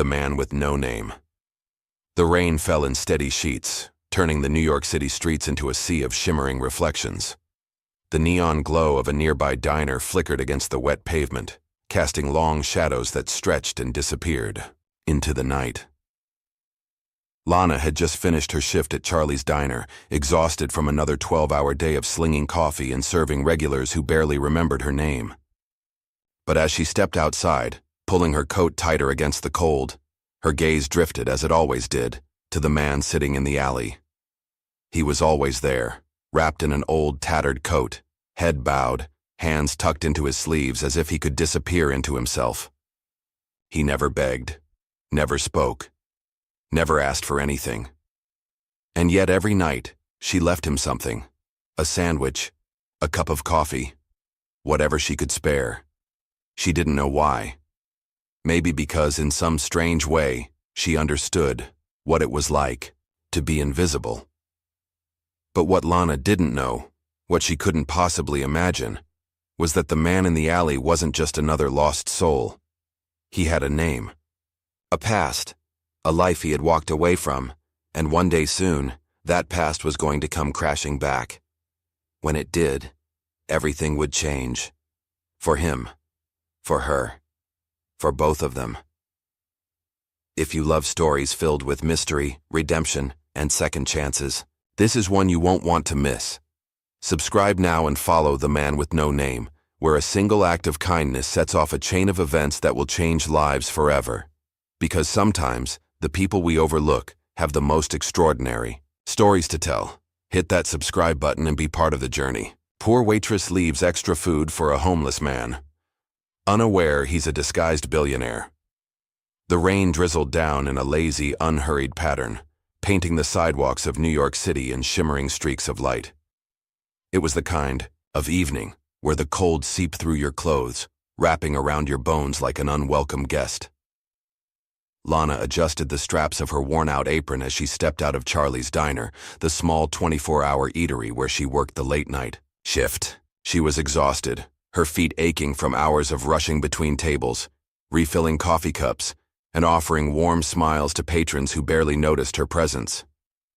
The man with no name. The rain fell in steady sheets, turning the New York City streets into a sea of shimmering reflections. The neon glow of a nearby diner flickered against the wet pavement, casting long shadows that stretched and disappeared into the night. Lana had just finished her shift at Charlie's Diner, exhausted from another 12-hour day of slinging coffee and serving regulars who barely remembered her name. But as she stepped outside, pulling her coat tighter against the cold, her gaze drifted, as it always did, to the man sitting in the alley. He was always there, wrapped in an old, tattered coat, head bowed, hands tucked into his sleeves as if he could disappear into himself. He never begged, never spoke, never asked for anything. And yet every night, she left him something, a sandwich, a cup of coffee, whatever she could spare. She didn't know why. Maybe because in some strange way, she understood what it was like to be invisible. But what Lana didn't know, what she couldn't possibly imagine, was that the man in the alley wasn't just another lost soul. He had a name, a past, a life he had walked away from, and one day soon, that past was going to come crashing back. When it did, everything would change. For him, for her, for both of them. If you love stories filled with mystery, redemption, and second chances, this is one you won't want to miss. Subscribe now and follow The Man with No Name, where a single act of kindness sets off a chain of events that will change lives forever. Because sometimes, the people we overlook have the most extraordinary stories to tell. Hit that subscribe button and be part of the journey. Poor waitress leaves extra food for a homeless man. Unaware he's a disguised billionaire. The rain drizzled down in a lazy, unhurried pattern, painting the sidewalks of New York City in shimmering streaks of light. It was the kind of evening where the cold seeped through your clothes, wrapping around your bones like an unwelcome guest. Lana adjusted the straps of her worn-out apron as she stepped out of Charlie's Diner, the small 24-hour eatery where she worked the late-night shift. She was exhausted, her feet aching from hours of rushing between tables, refilling coffee cups, and offering warm smiles to patrons who barely noticed her presence.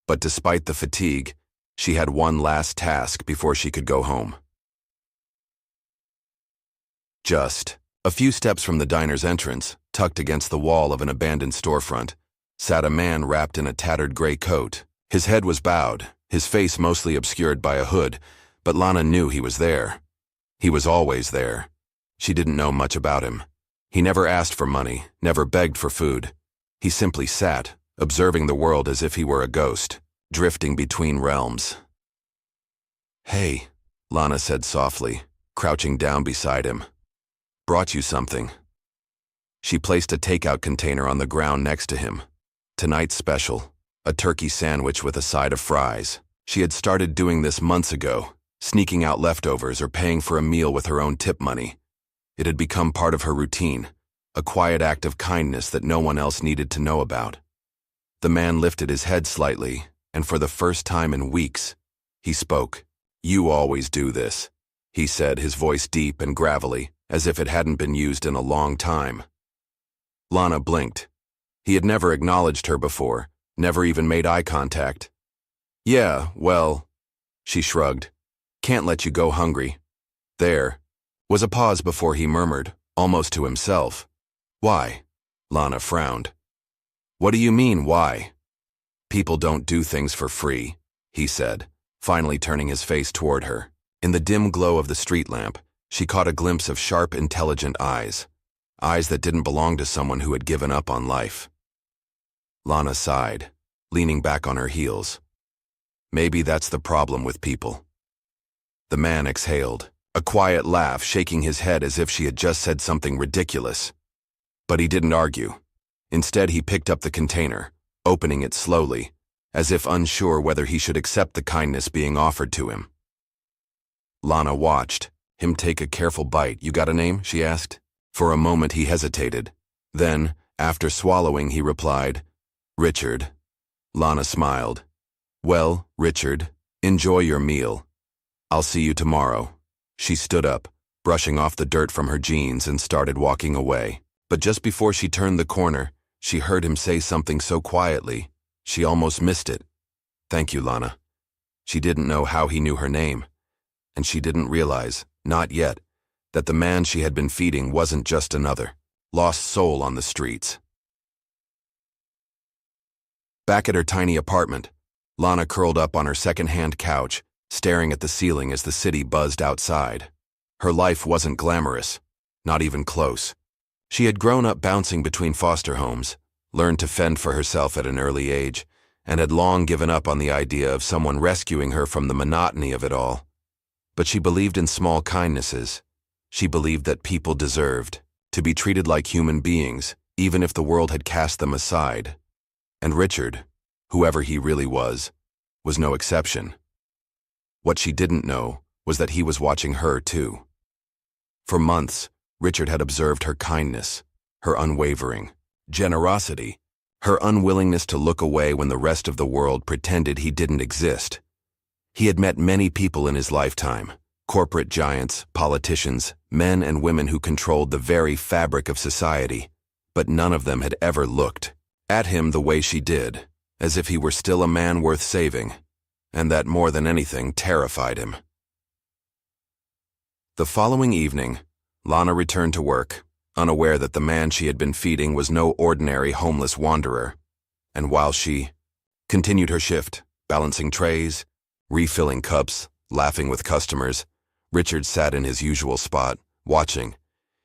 But despite the fatigue, she had one last task before she could go home. Just a few steps from the diner's entrance, tucked against the wall of an abandoned storefront, sat a man wrapped in a tattered gray coat. His head was bowed, his face mostly obscured by a hood, but Lana knew he was there. He was always there. She didn't know much about him. He never asked for money, never begged for food. He simply sat, observing the world as if he were a ghost, drifting between realms. "Hey," Lana said softly, crouching down beside him. "Brought you something." She placed a takeout container on the ground next to him. Tonight's special, a turkey sandwich with a side of fries. She had started doing this months ago, sneaking out leftovers or paying for a meal with her own tip money. It had become part of her routine, a quiet act of kindness that no one else needed to know about. The man lifted his head slightly, and for the first time in weeks, he spoke. "You always do this," he said, his voice deep and gravelly, as if it hadn't been used in a long time. Lana blinked. He had never acknowledged her before, never even made eye contact. "Yeah, well," she shrugged. "Can't let you go hungry." There was a pause before he murmured, almost to himself. "Why?" Lana frowned. "What do you mean, why?" "People don't do things for free," he said, finally turning his face toward her. In the dim glow of the street lamp, she caught a glimpse of sharp, intelligent eyes. Eyes that didn't belong to someone who had given up on life. Lana sighed, leaning back on her heels. Maybe that's the problem with people. The man exhaled, a quiet laugh, shaking his head as if she had just said something ridiculous. But he didn't argue. Instead, he picked up the container, opening it slowly, as if unsure whether he should accept the kindness being offered to him. Lana watched him take a careful bite. "You got a name?" she asked. For a moment he hesitated. Then, after swallowing, he replied, "Richard." Lana smiled. "Well, Richard, enjoy your meal. I'll see you tomorrow." She stood up, brushing off the dirt from her jeans, and started walking away. But just before she turned the corner, She heard him say something so quietly, she almost missed it. "Thank you, Lana." She didn't know how he knew her name, and she didn't realize, not yet, that the man she had been feeding wasn't just another lost soul on the streets. Back at her tiny apartment, Lana curled up on her second-hand couch, staring at the ceiling as the city buzzed outside. Her life wasn't glamorous, not even close. She had grown up bouncing between foster homes, learned to fend for herself at an early age, and had long given up on the idea of someone rescuing her from the monotony of it all. But she believed in small kindnesses. She believed that people deserved to be treated like human beings, even if the world had cast them aside. And Richard, whoever he really was no exception. What she didn't know was that he was watching her too. For months, Richard had observed her kindness, her unwavering generosity, her unwillingness to look away when the rest of the world pretended he didn't exist. He had met many people in his lifetime, corporate giants, politicians, men and women who controlled the very fabric of society, but none of them had ever looked at him the way she did, as if he were still a man worth saving, and that more than anything terrified him. The following evening, Lana returned to work, unaware that the man she had been feeding was no ordinary homeless wanderer, and while she continued her shift, balancing trays, refilling cups, laughing with customers, Richard sat in his usual spot, watching.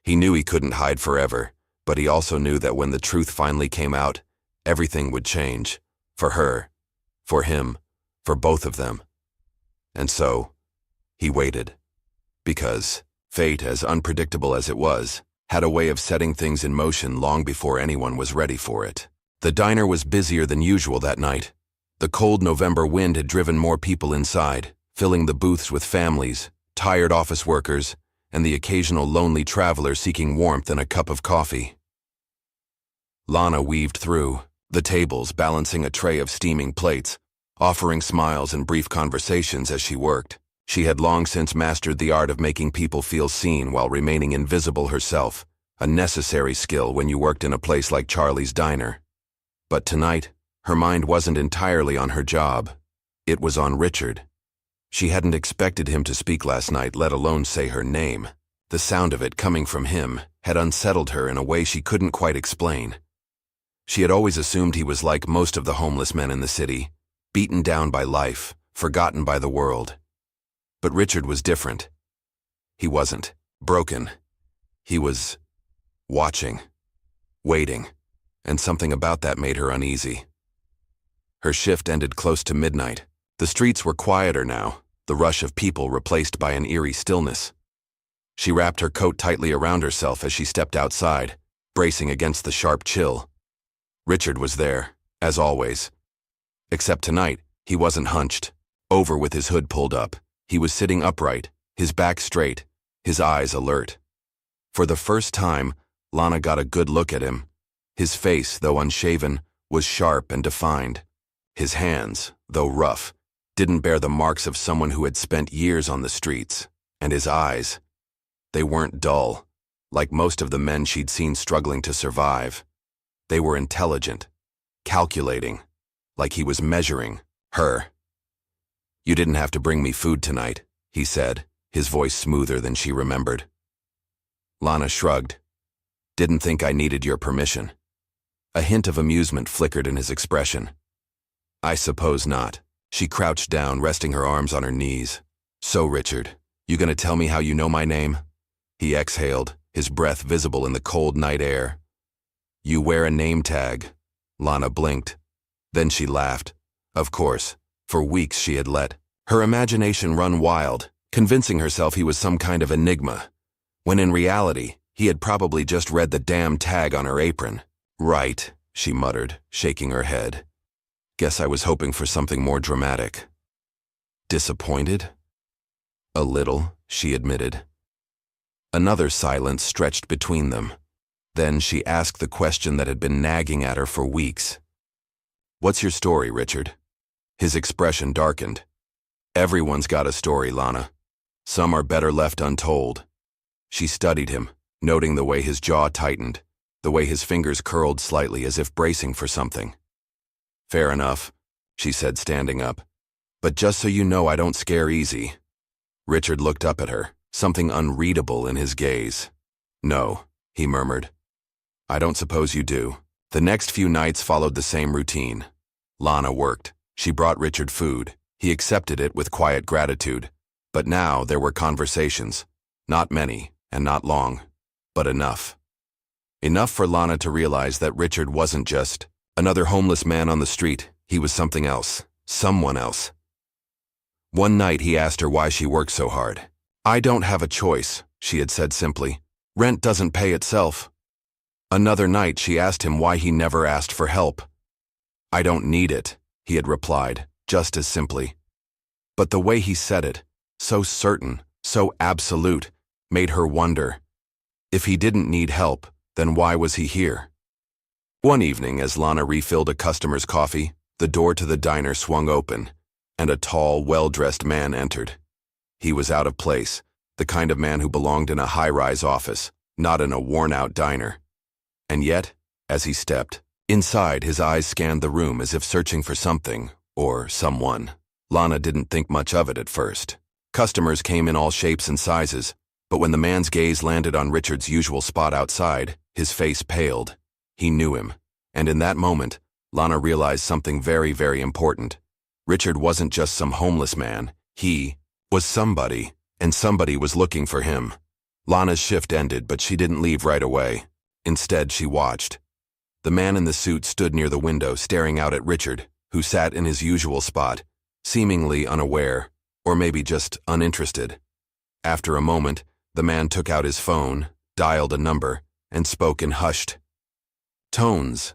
He knew he couldn't hide forever, but he also knew that when the truth finally came out, everything would change. For her, for him, for both of them. And so, he waited. Because fate, as unpredictable as it was, had a way of setting things in motion long before anyone was ready for it. The diner was busier than usual that night. The cold November wind had driven more people inside, filling the booths with families, tired office workers, and the occasional lonely traveler seeking warmth and a cup of coffee. Lana weaved through the tables, balancing a tray of steaming plates, offering smiles and brief conversations as she worked. She had long since mastered the art of making people feel seen while remaining invisible herself, a necessary skill when you worked in a place like Charlie's Diner. But tonight, her mind wasn't entirely on her job. It was on Richard. She hadn't expected him to speak last night, let alone say her name. The sound of it coming from him had unsettled her in a way she couldn't quite explain. She had always assumed he was like most of the homeless men in the city, beaten down by life, forgotten by the world. But Richard was different. He wasn't broken. He was watching, waiting, and something about that made her uneasy. Her shift ended close to midnight. The streets were quieter now, the rush of people replaced by an eerie stillness. She wrapped her coat tightly around herself as she stepped outside, bracing against the sharp chill. Richard was there, as always. Except tonight, he wasn't hunched, over with his hood pulled up. He was sitting upright, his back straight, his eyes alert. For the first time, Lana got a good look at him. His face, though unshaven, was sharp and defined. His hands, though rough, didn't bear the marks of someone who had spent years on the streets. And his eyes, they weren't dull, like most of the men she'd seen struggling to survive. They were intelligent, calculating, like he was measuring her. "You didn't have to bring me food tonight," he said, his voice smoother than she remembered. Lana shrugged. "Didn't think I needed your permission." A hint of amusement flickered in his expression. "I suppose not." She crouched down, resting her arms on her knees. "So, Richard, you gonna tell me how you know my name?" He exhaled, his breath visible in the cold night air. "You wear a name tag." Lana blinked. Then she laughed. Of course. For weeks she had let her imagination run wild, convincing herself he was some kind of enigma, when in reality, he had probably just read the damn tag on her apron. "Right," she muttered, shaking her head. "Guess I was hoping for something more dramatic." "Disappointed?" "A little," she admitted. Another silence stretched between them. Then she asked the question that had been nagging at her for weeks. "What's your story, Richard?" His expression darkened. "Everyone's got a story, Lana. Some are better left untold." She studied him, noting the way his jaw tightened, the way his fingers curled slightly as if bracing for something. "Fair enough," she said, standing up. "But just so you know, I don't scare easy." Richard looked up at her, something unreadable in his gaze. "No," he murmured. "I don't suppose you do." The next few nights followed the same routine. Lana worked. She brought Richard food. He accepted it with quiet gratitude. But now there were conversations. Not many, and not long, but enough. Enough for Lana to realize that Richard wasn't just another homeless man on the street. He was something else, someone else. One night he asked her why she worked so hard. "I don't have a choice," she had said simply. "Rent doesn't pay itself." Another night she asked him why he never asked for help. "I don't need it," he had replied, just as simply. But the way he said it, so certain, so absolute, made her wonder. If he didn't need help, then why was he here? One evening, as Lana refilled a customer's coffee, the door to the diner swung open, and a tall, well-dressed man entered. He was out of place, the kind of man who belonged in a high-rise office, not in a worn-out diner. And yet, as he stepped inside, his eyes scanned the room as if searching for something, or someone. Lana didn't think much of it at first. Customers came in all shapes and sizes, but when the man's gaze landed on Richard's usual spot outside, his face paled. He knew him, and in that moment, Lana realized something very, very important. Richard wasn't just some homeless man. He was somebody, and somebody was looking for him. Lana's shift ended, but she didn't leave right away. Instead, she watched. The man in the suit stood near the window, staring out at Richard, who sat in his usual spot, seemingly unaware, or maybe just uninterested. After a moment, the man took out his phone, dialed a number, and spoke in hushed tones.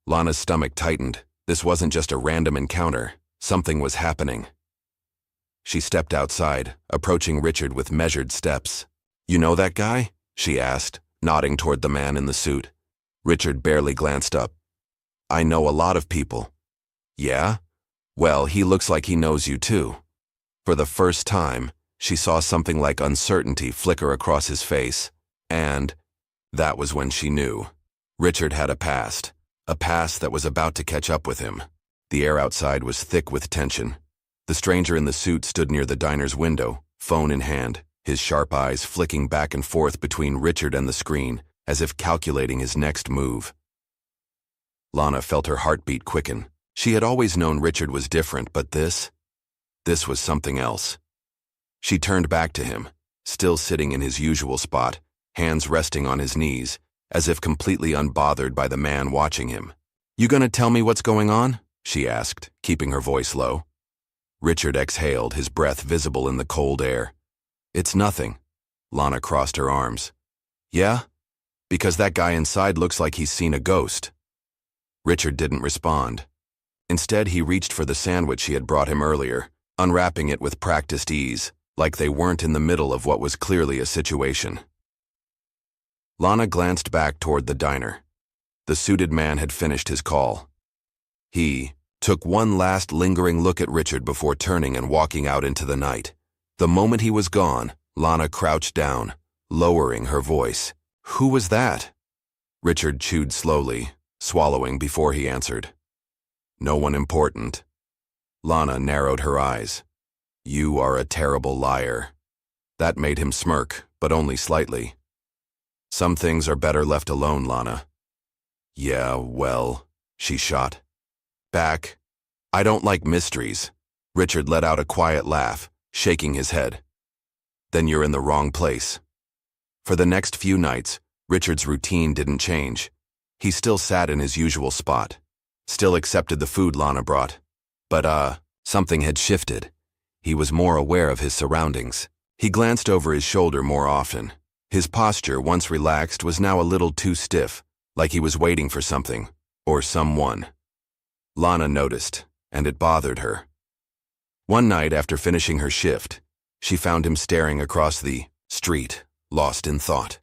Lana's stomach tightened. This wasn't just a random encounter. Something was happening. She stepped outside, approaching Richard with measured steps. "You know that guy?" she asked, nodding toward the man in the suit. Richard barely glanced up. "I know a lot of people." "Yeah? Well, he looks like he knows you too." For the first time, she saw something like uncertainty flicker across his face, and that was when she knew. Richard had a past that was about to catch up with him. The air outside was thick with tension. The stranger in the suit stood near the diner's window, phone in hand, his sharp eyes flicking back and forth between Richard and the screen, as if calculating his next move. Lana felt her heartbeat quicken. She had always known Richard was different, but this was something else. She turned back to him, still sitting in his usual spot, hands resting on his knees, as if completely unbothered by the man watching him. "You gonna tell me what's going on?" she asked, keeping her voice low. Richard exhaled, his breath visible in the cold air. "It's nothing." Lana crossed her arms. "Yeah? Because that guy inside looks like he's seen a ghost." Richard didn't respond. Instead, he reached for the sandwich she had brought him earlier, unwrapping it with practiced ease, like they weren't in the middle of what was clearly a situation. Lana glanced back toward the diner. The suited man had finished his call. He took one last lingering look at Richard before turning and walking out into the night. The moment he was gone, Lana crouched down, lowering her voice. "Who was that?" Richard chewed slowly, swallowing before he answered. "No one important." Lana narrowed her eyes. "You are a terrible liar." That made him smirk, but only slightly. "Some things are better left alone, Lana." "Yeah, well," she shot back. "I don't like mysteries." Richard let out a quiet laugh, shaking his head. "Then you're in the wrong place." For the next few nights, Richard's routine didn't change. He still sat in his usual spot, still accepted the food Lana brought. But, something had shifted. He was more aware of his surroundings. He glanced over his shoulder more often. His posture, once relaxed, was now a little too stiff, like he was waiting for something, or someone. Lana noticed, and it bothered her. One night, after finishing her shift, she found him staring across the street, lost in thought.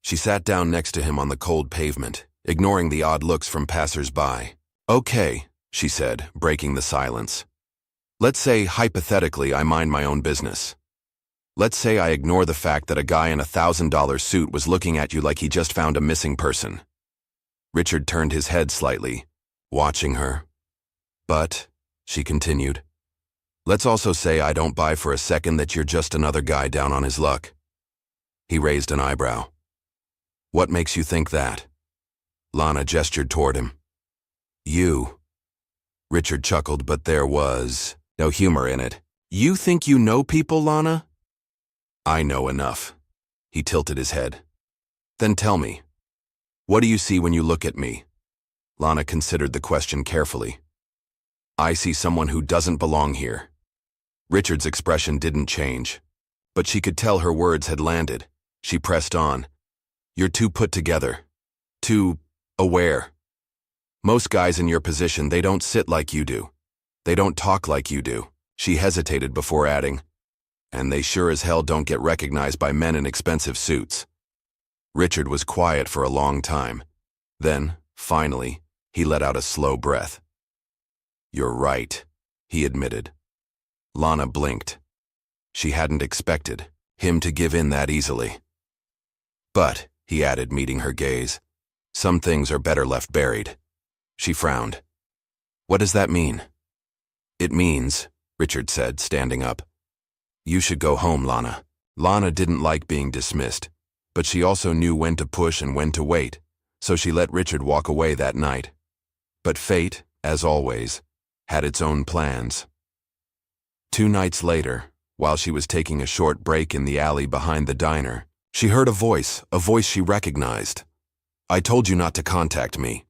She sat down next to him on the cold pavement, ignoring the odd looks from passers-by. "Okay," she said, breaking the silence. "Let's say, hypothetically, I mind my own business." Let's say I ignore the fact that a guy in a $1,000 suit was looking at you like he just found a missing person. Richard turned his head slightly, watching her. But, she continued, let's also say I don't buy for a second that you're just another guy down on his luck. He raised an eyebrow. What makes you think that? Lana gestured toward him. You. Richard chuckled, but there was no humor in it. You think you know people, Lana? I know enough. He tilted his head. Then tell me, what do you see when you look at me? Lana considered the question carefully. I see someone who doesn't belong here. Richard's expression didn't change, but she could tell her words had landed. She pressed on. You're too put together. Too aware. Most guys in your position, they don't sit like you do. They don't talk like you do. She hesitated before adding, and they sure as hell don't get recognized by men in expensive suits. Richard was quiet for a long time. Then, finally, he let out a slow breath. You're right, he admitted. Lana blinked. She hadn't expected him to give in that easily. But, he added, meeting her gaze, some things are better left buried. She frowned. What does that mean? It means, Richard said, standing up, you should go home, Lana. Lana didn't like being dismissed, but she also knew when to push and when to wait, so she let Richard walk away that night. But fate, as always, had its own plans. 2 nights later, while she was taking a short break in the alley behind the diner, she heard a voice she recognized. I told you not to contact me.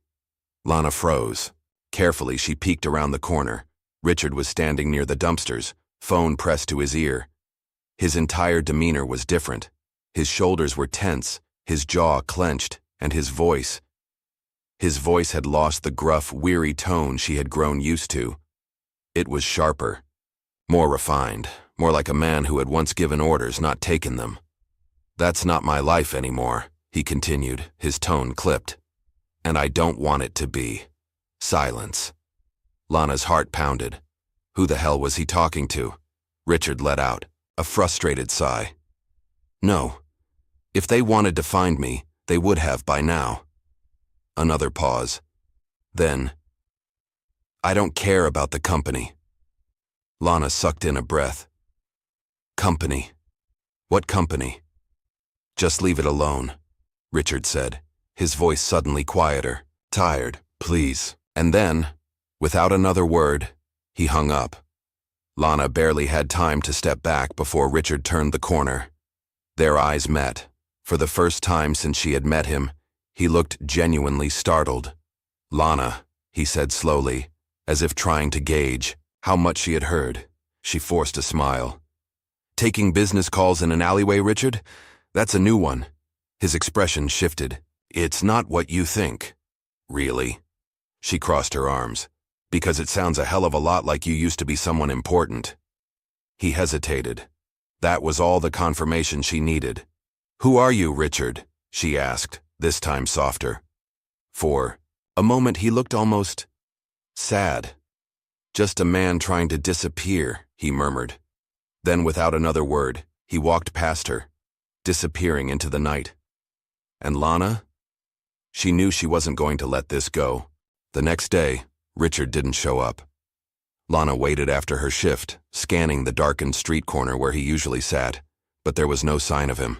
Lana froze. Carefully, she peeked around the corner. Richard was standing near the dumpsters, phone pressed to his ear. His entire demeanor was different. His shoulders were tense, his jaw clenched, and his voice had lost the gruff, weary tone she had grown used to. It was sharper, more refined, more like a man who had once given orders, not taken them. That's not my life anymore, he continued, his tone clipped. And I don't want it to be. Silence. Lana's heart pounded. Who the hell was he talking to? Richard let out a frustrated sigh. No. If they wanted to find me, they would have by now. Another pause. Then, I don't care about the company. Lana sucked in a breath. Company? What company? Just leave it alone, Richard said, his voice suddenly quieter. Tired, please. And then, without another word, he hung up. Lana barely had time to step back before Richard turned the corner. Their eyes met. For the first time since she had met him, he looked genuinely startled. Lana, he said slowly, as if trying to gauge how much she had heard. She forced a smile. Taking business calls in an alleyway, Richard? That's a new one. His expression shifted. It's not what you think. Really? She crossed her arms. Because it sounds a hell of a lot like you used to be someone important. He hesitated. That was all the confirmation she needed. Who are you, Richard? She asked, this time softer. For a moment he looked almost sad. Just a man trying to disappear, he murmured. Then without another word, he walked past her, disappearing into the night. And Lana? She knew she wasn't going to let this go. The next day, Richard didn't show up. Lana waited after her shift, scanning the darkened street corner where he usually sat, but there was no sign of him.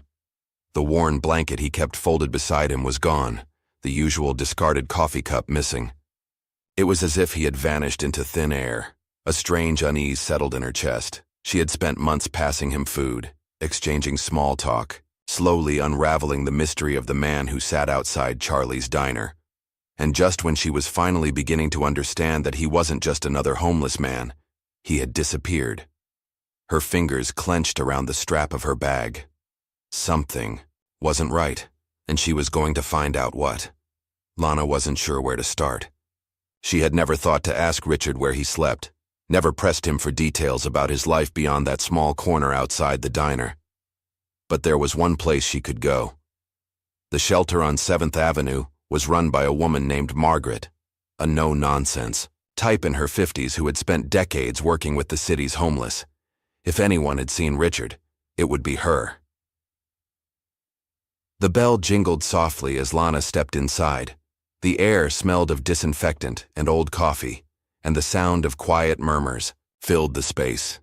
The worn blanket he kept folded beside him was gone, the usual discarded coffee cup missing. It was as if he had vanished into thin air. A strange unease settled in her chest. She had spent months passing him food, exchanging small talk, slowly unraveling the mystery of the man who sat outside Charlie's diner. And just when she was finally beginning to understand that he wasn't just another homeless man, he had disappeared. Her fingers clenched around the strap of her bag. Something wasn't right, and she was going to find out what. Lana wasn't sure where to start. She had never thought to ask Richard where he slept, never pressed him for details about his life beyond that small corner outside the diner. But there was one place she could go. The shelter on 7th Avenue was run by a woman named Margaret, a no-nonsense type in her 50s who had spent decades working with the city's homeless. If anyone had seen Richard, It would be her. The bell jingled softly as Lana stepped inside. The air smelled of disinfectant and old coffee, and the sound of quiet murmurs filled the space.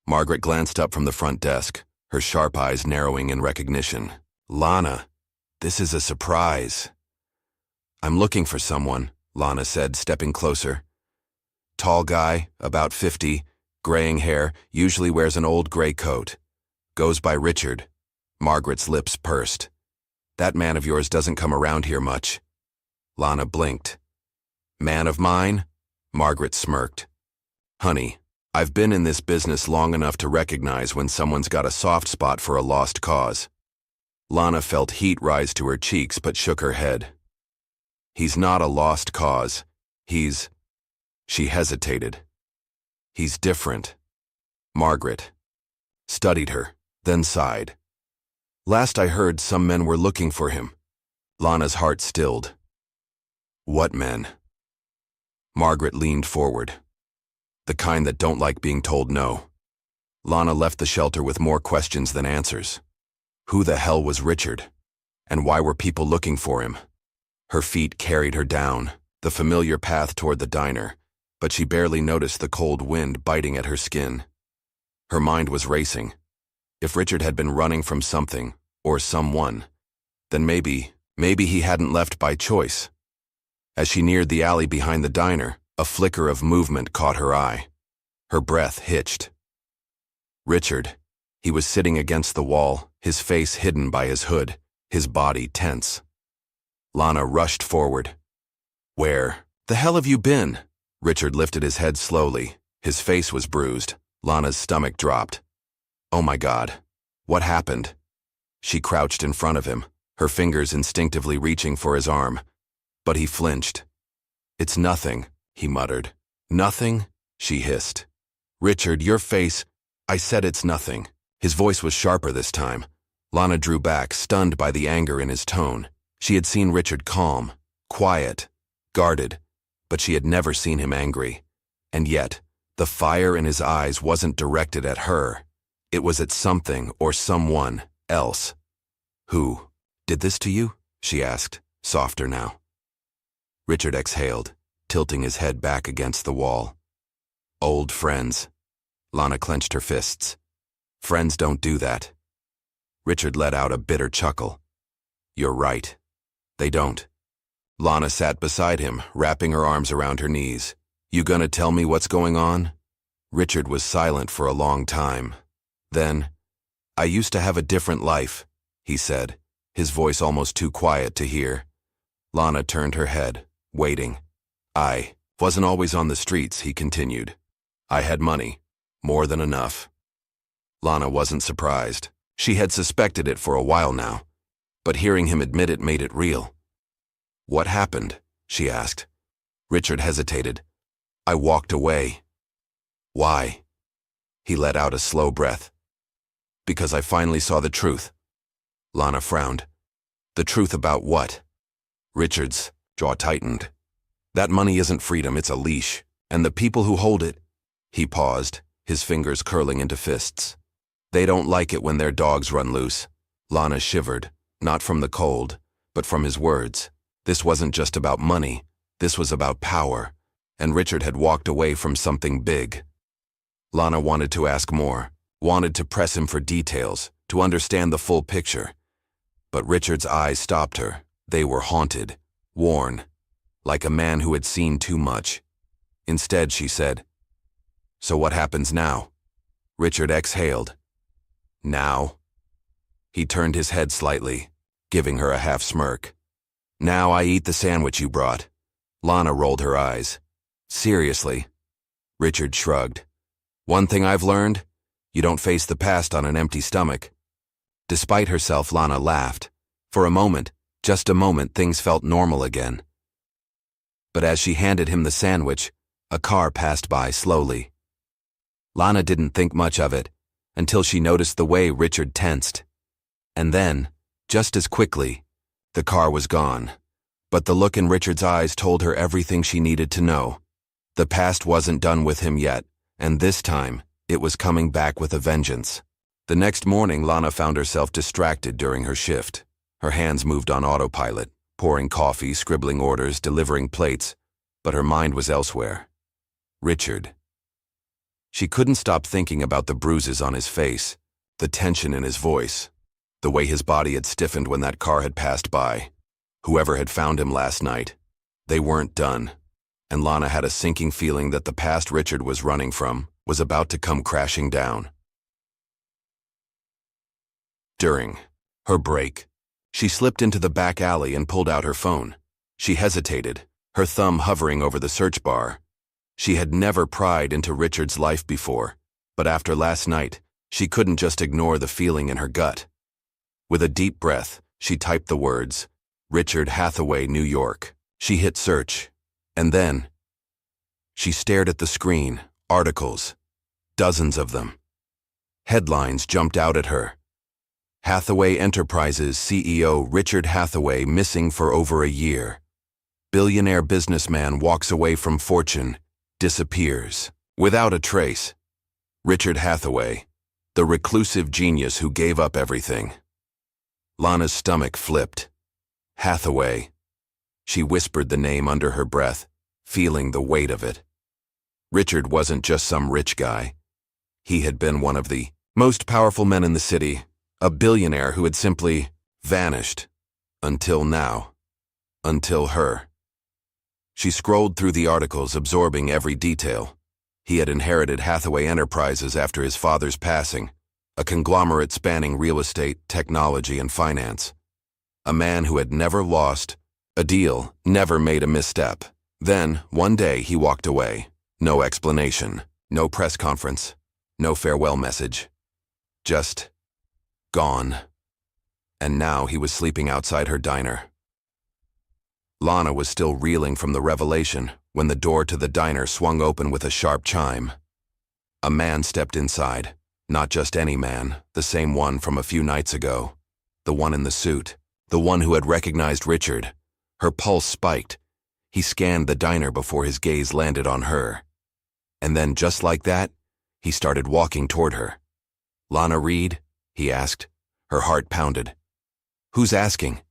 Margaret glanced up from the front desk, her sharp eyes narrowing in recognition. "Lana, this is a surprise." "I'm looking for someone," Lana said, stepping closer. Tall guy, about 50, graying hair, usually wears an old gray coat. Goes by Richard. Margaret's lips pursed. "That man of yours doesn't come around here much." Lana blinked. "Man of mine?" Margaret smirked. "Honey, I've been in this business long enough to recognize when someone's got a soft spot for a lost cause." Lana felt heat rise to her cheeks but shook her head. "He's not a lost cause. He's—" She hesitated. "He's different." Margaret studied her, then sighed. "Last I heard, some men were looking for him." Lana's heart stilled. "What men?" Margaret leaned forward. "The kind that don't like being told no." Lana left the shelter with more questions than answers. Who the hell was Richard? And why were people looking for him? Her feet carried her down, the familiar path toward the diner, but she barely noticed the cold wind biting at her skin. Her mind was racing. If Richard had been running from something, or someone, then maybe he hadn't left by choice. As she neared the alley behind the diner, a flicker of movement caught her eye. Her breath hitched. Richard. He was sitting against the wall, his face hidden by his hood, his body tense. Lana rushed forward. "Where the hell have you been?" Richard lifted his head slowly. His face was bruised. Lana's stomach dropped. "Oh my God. What happened?" She crouched in front of him, her fingers instinctively reaching for his arm. But he flinched. "It's nothing," he muttered. "Nothing?" she hissed. "Richard, your face—" "I said it's nothing." His voice was sharper this time. Lana drew back, stunned by the anger in his tone. She had seen Richard calm, quiet, guarded, but she had never seen him angry. And yet, the fire in his eyes wasn't directed at her. It was at something or someone else. "Who did this to you?" she asked, softer now. Richard exhaled, tilting his head back against the wall. "Old friends." Lana clenched her fists. "Friends don't do that." Richard let out a bitter chuckle. "You're right. They don't." Lana sat beside him, wrapping her arms around her knees. "You gonna tell me what's going on?" Richard was silent for a long time. Then, "I used to have a different life," he said, his voice almost too quiet to hear. Lana turned her head, waiting. "I wasn't always on the streets," he continued. "I had money, more than enough." Lana wasn't surprised. She had suspected it for a while now, but hearing him admit it made it real. "What happened?" she asked. Richard hesitated. "I walked away." "Why?" He let out a slow breath. "Because I finally saw the truth." Lana frowned. "The truth about what?" Richard's jaw tightened. "That money isn't freedom, it's a leash, and the people who hold it—" He paused, his fingers curling into fists. "They don't like it when their dogs run loose." Lana shivered, not from the cold, but from his words. This wasn't just about money, this was about power, and Richard had walked away from something big. Lana wanted to ask more, wanted to press him for details, to understand the full picture. But Richard's eyes stopped her. They were haunted, worn, like a man who had seen too much. Instead, she said, "So what happens now?" Richard exhaled. "Now?" He turned his head slightly, giving her a half smirk. "Now I eat the sandwich you brought." Lana rolled her eyes. "Seriously?" Richard shrugged. "One thing I've learned, you don't face the past on an empty stomach." Despite herself, Lana laughed. For a moment, just a moment, things felt normal again. But as she handed him the sandwich, a car passed by slowly. Lana didn't think much of it, until she noticed the way Richard tensed. And then, just as quickly, the car was gone. But the look in Richard's eyes told her everything she needed to know. The past wasn't done with him yet, and this time, it was coming back with a vengeance. The next morning, Lana found herself distracted during her shift. Her hands moved on autopilot, pouring coffee, scribbling orders, delivering plates, but her mind was elsewhere. Richard. She couldn't stop thinking about the bruises on his face, the tension in his voice, the way his body had stiffened when that car had passed by. Whoever had found him last night, they weren't done, and Lana had a sinking feeling that the past Richard was running from was about to come crashing down. During her break, she slipped into the back alley and pulled out her phone. She hesitated, her thumb hovering over the search bar. She had never pried into Richard's life before, but after last night, she couldn't just ignore the feeling in her gut. With a deep breath, she typed the words, Richard Hathaway, New York. She hit search, and then she stared at the screen, articles, dozens of them. Headlines jumped out at her. Hathaway Enterprises CEO Richard Hathaway missing for over a year. Billionaire businessman walks away from fortune, disappears, without a trace. Richard Hathaway, the reclusive genius who gave up everything. Lana's stomach flipped. Hathaway. She whispered the name under her breath, feeling the weight of it. Richard wasn't just some rich guy. He had been one of the most powerful men in the city, a billionaire who had simply vanished. Until now. Until her. She scrolled through the articles, absorbing every detail. He had inherited Hathaway Enterprises after his father's passing, a conglomerate spanning real estate, technology, and finance. A man who had never lost a deal, never made a misstep. Then, one day, he walked away. No explanation, no press conference, no farewell message. Just gone. And now he was sleeping outside her diner. Lana was still reeling from the revelation when the door to the diner swung open with a sharp chime. A man stepped inside. Not just any man, the same one from a few nights ago. The one in the suit. The one who had recognized Richard. Her pulse spiked. He scanned the diner before his gaze landed on her. And then, just like that, he started walking toward her. Lana Reed? He asked. Her heart pounded. Who's asking?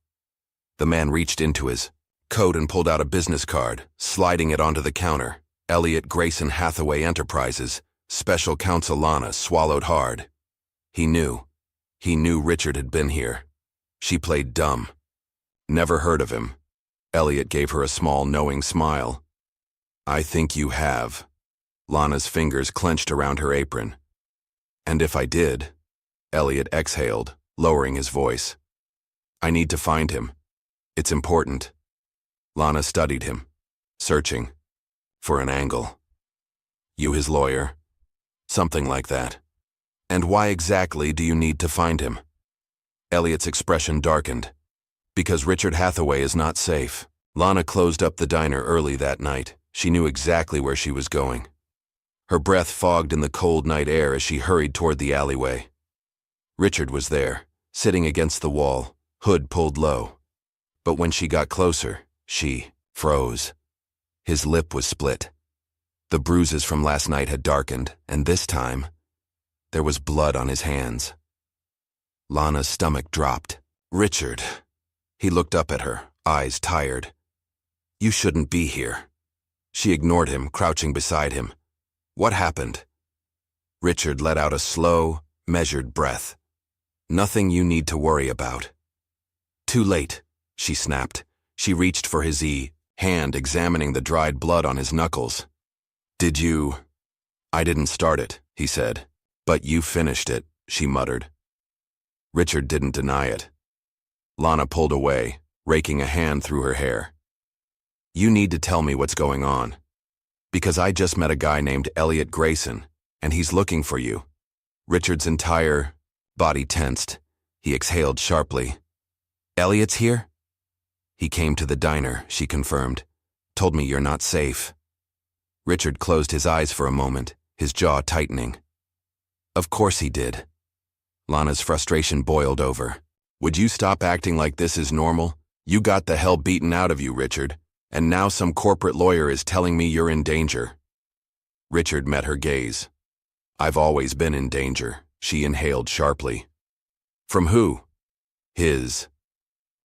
The man reached into his coat and pulled out a business card, sliding it onto the counter. Elliot Grayson Hathaway Enterprises, Special Counsel. Lana swallowed hard. He knew. He knew Richard had been here. She played dumb. Never heard of him. Elliot gave her a small, knowing smile. I think you have. Lana's fingers clenched around her apron. And if I did? Elliot exhaled, lowering his voice. I need to find him. It's important. Lana studied him, searching for an angle. You his lawyer? Something like that. And why exactly do you need to find him? Elliot's expression darkened. Because Richard Hathaway is not safe. Lana closed up the diner early that night. She knew exactly where she was going. Her breath fogged in the cold night air as she hurried toward the alleyway. Richard was there, sitting against the wall, hood pulled low. But when she got closer, she froze. His lip was split. The bruises from last night had darkened, and this time, there was blood on his hands. Lana's stomach dropped. Richard. He looked up at her, eyes tired. You shouldn't be here. She ignored him, crouching beside him. What happened? Richard let out a slow, measured breath. Nothing you need to worry about. Too late, she snapped. She reached for his hand, examining the dried blood on his knuckles. Did you? I didn't start it, he said. But you finished it, she muttered. Richard didn't deny it. Lana pulled away, raking a hand through her hair. You need to tell me what's going on. Because I just met a guy named Elliot Grayson, and he's looking for you. Richard's entire body tensed. He exhaled sharply. Elliot's here? He came to the diner, she confirmed. Told me you're not safe. Richard closed his eyes for a moment, his jaw tightening. Of course he did. Lana's frustration boiled over. Would you stop acting like this is normal? You got the hell beaten out of you, Richard, and now some corporate lawyer is telling me you're in danger. Richard met her gaze. I've always been in danger, She inhaled sharply. From who? His.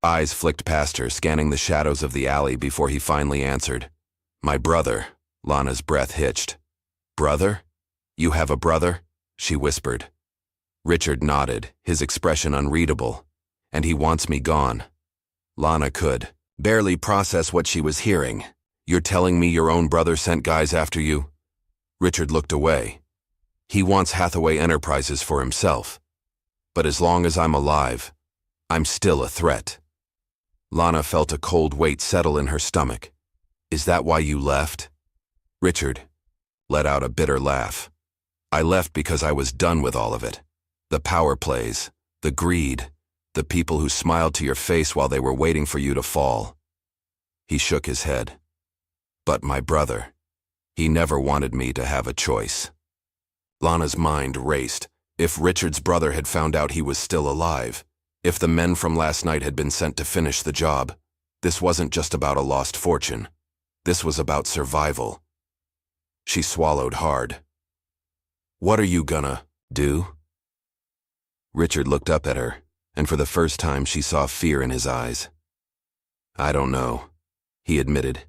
Eyes flicked past her, scanning the shadows of the alley before he finally answered. My brother. Lana's breath hitched. Brother? You have a brother? She whispered. Richard nodded, his expression unreadable. And he wants me gone. Lana could barely process what she was hearing. You're telling me your own brother sent guys after you? Richard looked away. He wants Hathaway Enterprises for himself. But as long as I'm alive, I'm still a threat. Lana felt a cold weight settle in her stomach. Is that why you left? Richard let out a bitter laugh. I left because I was done with all of it. The power plays, the greed, the people who smiled to your face while they were waiting for you to fall. He shook his head. But my brother, he never wanted me to have a choice. Lana's mind raced. If Richard's brother had found out he was still alive, if the men from last night had been sent to finish the job, this wasn't just about a lost fortune. This was about survival. She swallowed hard. What are you gonna do? Richard looked up at her, and for the first time she saw fear in his eyes. I don't know, he admitted.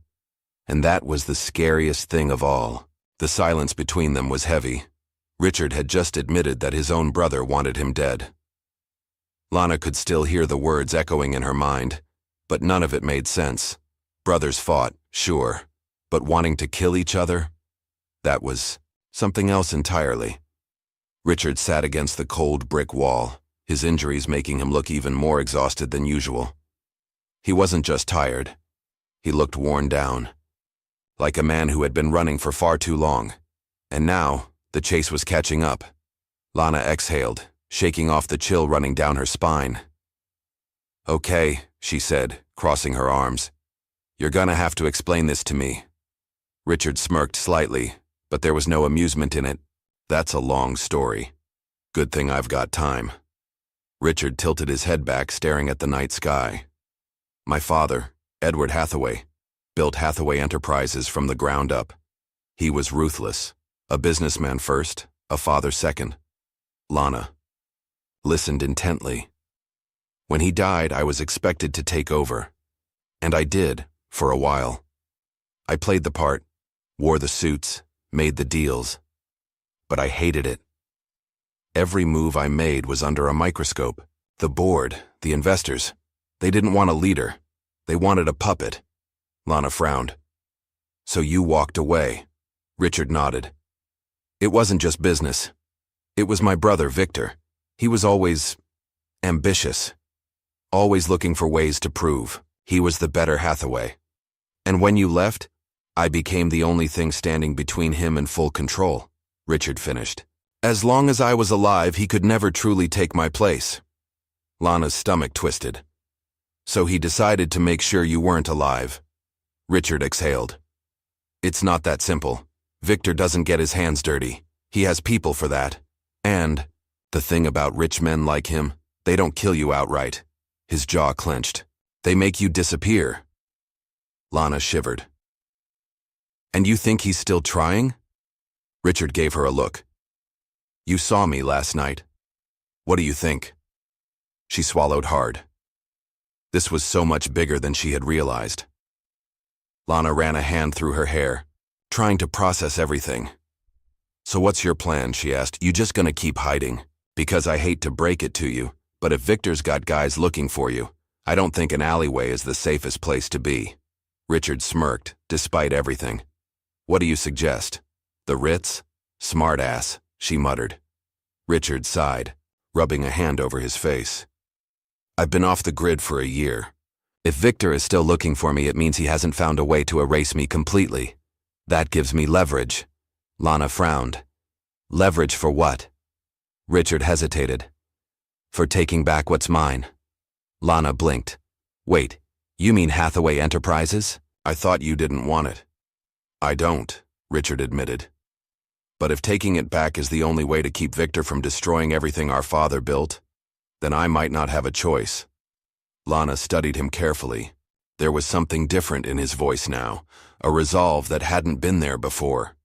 And that was the scariest thing of all. The silence between them was heavy. Richard had just admitted that his own brother wanted him dead. Lana could still hear the words echoing in her mind, but none of it made sense. Brothers fought, sure, but wanting to kill each other? That was something else entirely. Richard sat against the cold brick wall, his injuries making him look even more exhausted than usual. He wasn't just tired. He looked worn down, like a man who had been running for far too long. And now, the chase was catching up. Lana exhaled, shaking off the chill running down her spine. Okay, she said, crossing her arms. You're gonna have to explain this to me. Richard smirked slightly, but there was no amusement in it. That's a long story. Good thing I've got time. Richard tilted his head back, staring at the night sky. My father, Edward Hathaway, built Hathaway Enterprises from the ground up. He was ruthless. A businessman first, a father second. Lana listened intently. When he died, I was expected to take over. And I did, for a while. I played the part, wore the suits, made the deals. But I hated it. Every move I made was under a microscope. The board, the investors, they didn't want a leader. They wanted a puppet. Lana frowned. So you walked away. Richard nodded. It wasn't just business. It was my brother, Victor. He was always ambitious, always looking for ways to prove he was the better Hathaway. And when you left, I became the only thing standing between him and full control, Richard finished. As long as I was alive, he could never truly take my place. Lana's stomach twisted. So he decided to make sure you weren't alive. Richard exhaled. It's not that simple. Victor doesn't get his hands dirty. He has people for that. And the thing about rich men like him, they don't kill you outright. His jaw clenched. They make you disappear. Lana shivered. And you think he's still trying? Richard gave her a look. You saw me last night. What do you think? She swallowed hard. This was so much bigger than she had realized. Lana ran a hand through her hair, trying to process everything. So what's your plan, she asked. You just gonna keep hiding? Because I hate to break it to you, but if Victor's got guys looking for you, I don't think an alleyway is the safest place to be. Richard smirked, despite everything. What do you suggest? The Ritz? Smart ass, she muttered. Richard sighed, rubbing a hand over his face. I've been off the grid for a year. If Victor is still looking for me, it means he hasn't found a way to erase me completely. That gives me leverage. Lana frowned. Leverage for what? Richard hesitated. For taking back what's mine. Lana blinked. Wait, you mean Hathaway Enterprises? I thought you didn't want it. I don't, Richard admitted. But if taking it back is the only way to keep Victor from destroying everything our father built, then I might not have a choice. Lana studied him carefully. There was something different in his voice now, a resolve that hadn't been there before.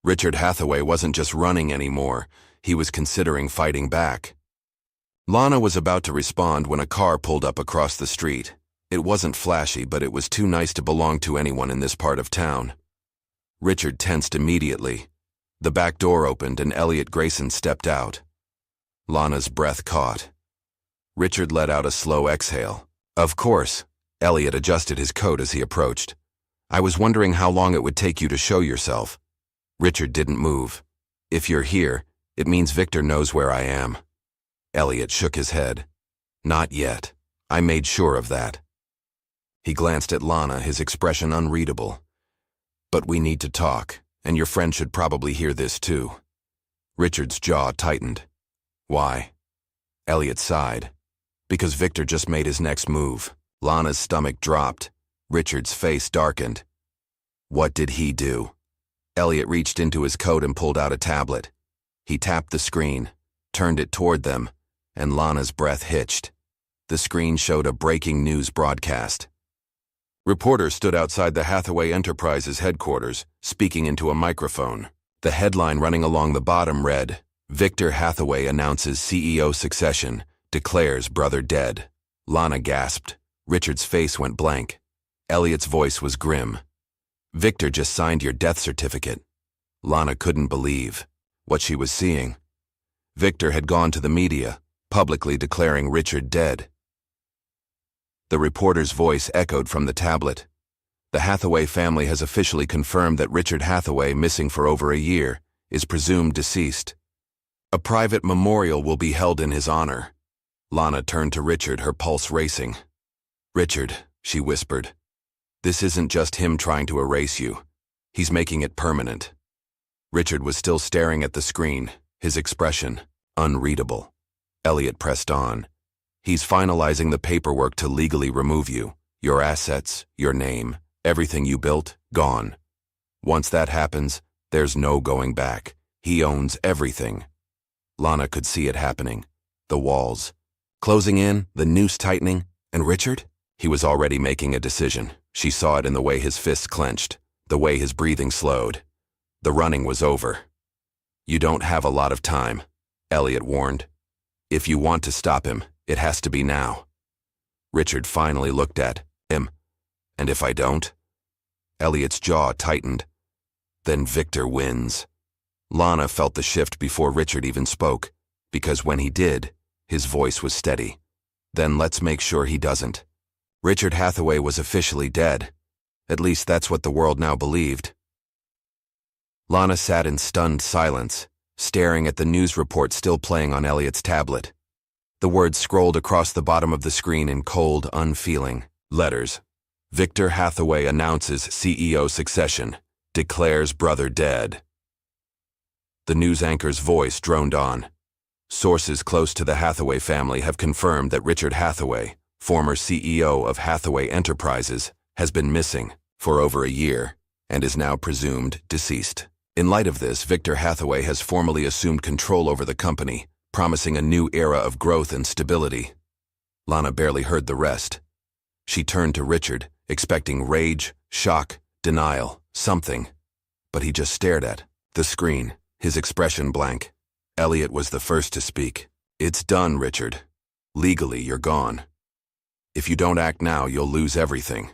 Richard Hathaway wasn't just running anymore. He was considering fighting back. Lana was about to respond when a car pulled up across the street. It wasn't flashy, but it was too nice to belong to anyone in this part of town. Richard tensed immediately. The back door opened and Elliot Grayson stepped out. Lana's breath caught. Richard let out a slow exhale. Of course. Elliot adjusted his coat as he approached. I was wondering how long it would take you to show yourself. Richard didn't move. If you're here, it means Victor knows where I am. Elliot shook his head. Not yet. I made sure of that. He glanced at Lana, his expression unreadable. But we need to talk, and your friend should probably hear this too. Richard's jaw tightened. Why? Elliot sighed. Because Victor just made his next move. Lana's stomach dropped. Richard's face darkened. What did he do? Elliot reached into his coat and pulled out a tablet. He tapped the screen, turned it toward them, and Lana's breath hitched. The screen showed a breaking news broadcast. Reporters stood outside the Hathaway Enterprises headquarters, speaking into a microphone. The headline running along the bottom read, Victor Hathaway announces CEO succession, declares brother dead. Lana gasped. Richard's face went blank. Elliot's voice was grim. Victor just signed your death certificate. Lana couldn't believe what she was seeing. Victor had gone to the media, publicly declaring Richard dead. The reporter's voice echoed from the tablet. The Hathaway family has officially confirmed that Richard Hathaway, missing for over a year, is presumed deceased. A private memorial will be held in his honor. Lana turned to Richard, her pulse racing. Richard, she whispered, this isn't just him trying to erase you. He's making it permanent. Richard was still staring at the screen, his expression unreadable. Elliot pressed on. He's finalizing the paperwork to legally remove you. Your assets, your name, everything you built, gone. Once that happens, there's no going back. He owns everything. Lana could see it happening. The walls closing in, the noose tightening, and Richard? He was already making a decision. She saw it in the way his fists clenched, the way his breathing slowed. The running was over. You don't have a lot of time, Elliot warned. If you want to stop him, it has to be now. Richard finally looked at him. And if I don't? Elliot's jaw tightened. Then Victor wins. Lana felt the shift before Richard even spoke, because when he did, his voice was steady. Then let's make sure he doesn't. Richard Hathaway was officially dead. At least that's what the world now believed. Lana sat in stunned silence, staring at the news report still playing on Elliot's tablet. The words scrolled across the bottom of the screen in cold, unfeeling letters. Victor Hathaway announces CEO succession, declares brother dead. The news anchor's voice droned on. Sources close to the Hathaway family have confirmed that Richard Hathaway, former CEO of Hathaway Enterprises, has been missing for over a year and is now presumed deceased. In light of this, Victor Hathaway has formally assumed control over the company, promising a new era of growth and stability. Lana barely heard the rest. She turned to Richard, expecting rage, shock, denial, something. But he just stared at the screen, his expression blank. Elliot was the first to speak. It's done, Richard. Legally, you're gone. If you don't act now, you'll lose everything.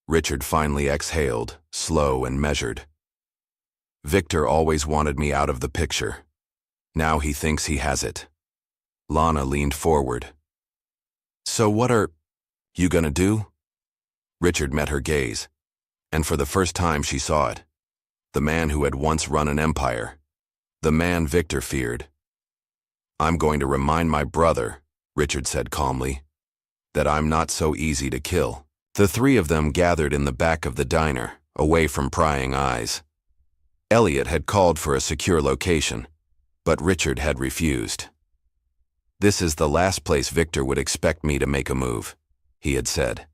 Richard finally exhaled, slow and measured. Victor always wanted me out of the picture. Now he thinks he has it. Lana leaned forward. So what are you gonna do? Richard met her gaze, and for the first time she saw it. The man who had once run an empire. The man Victor feared. I'm going to remind my brother, Richard said calmly, that I'm not so easy to kill. The three of them gathered in the back of the diner, away from prying eyes. Elliot had called for a secure location, but Richard had refused. This is the last place Victor would expect me to make a move, he had said.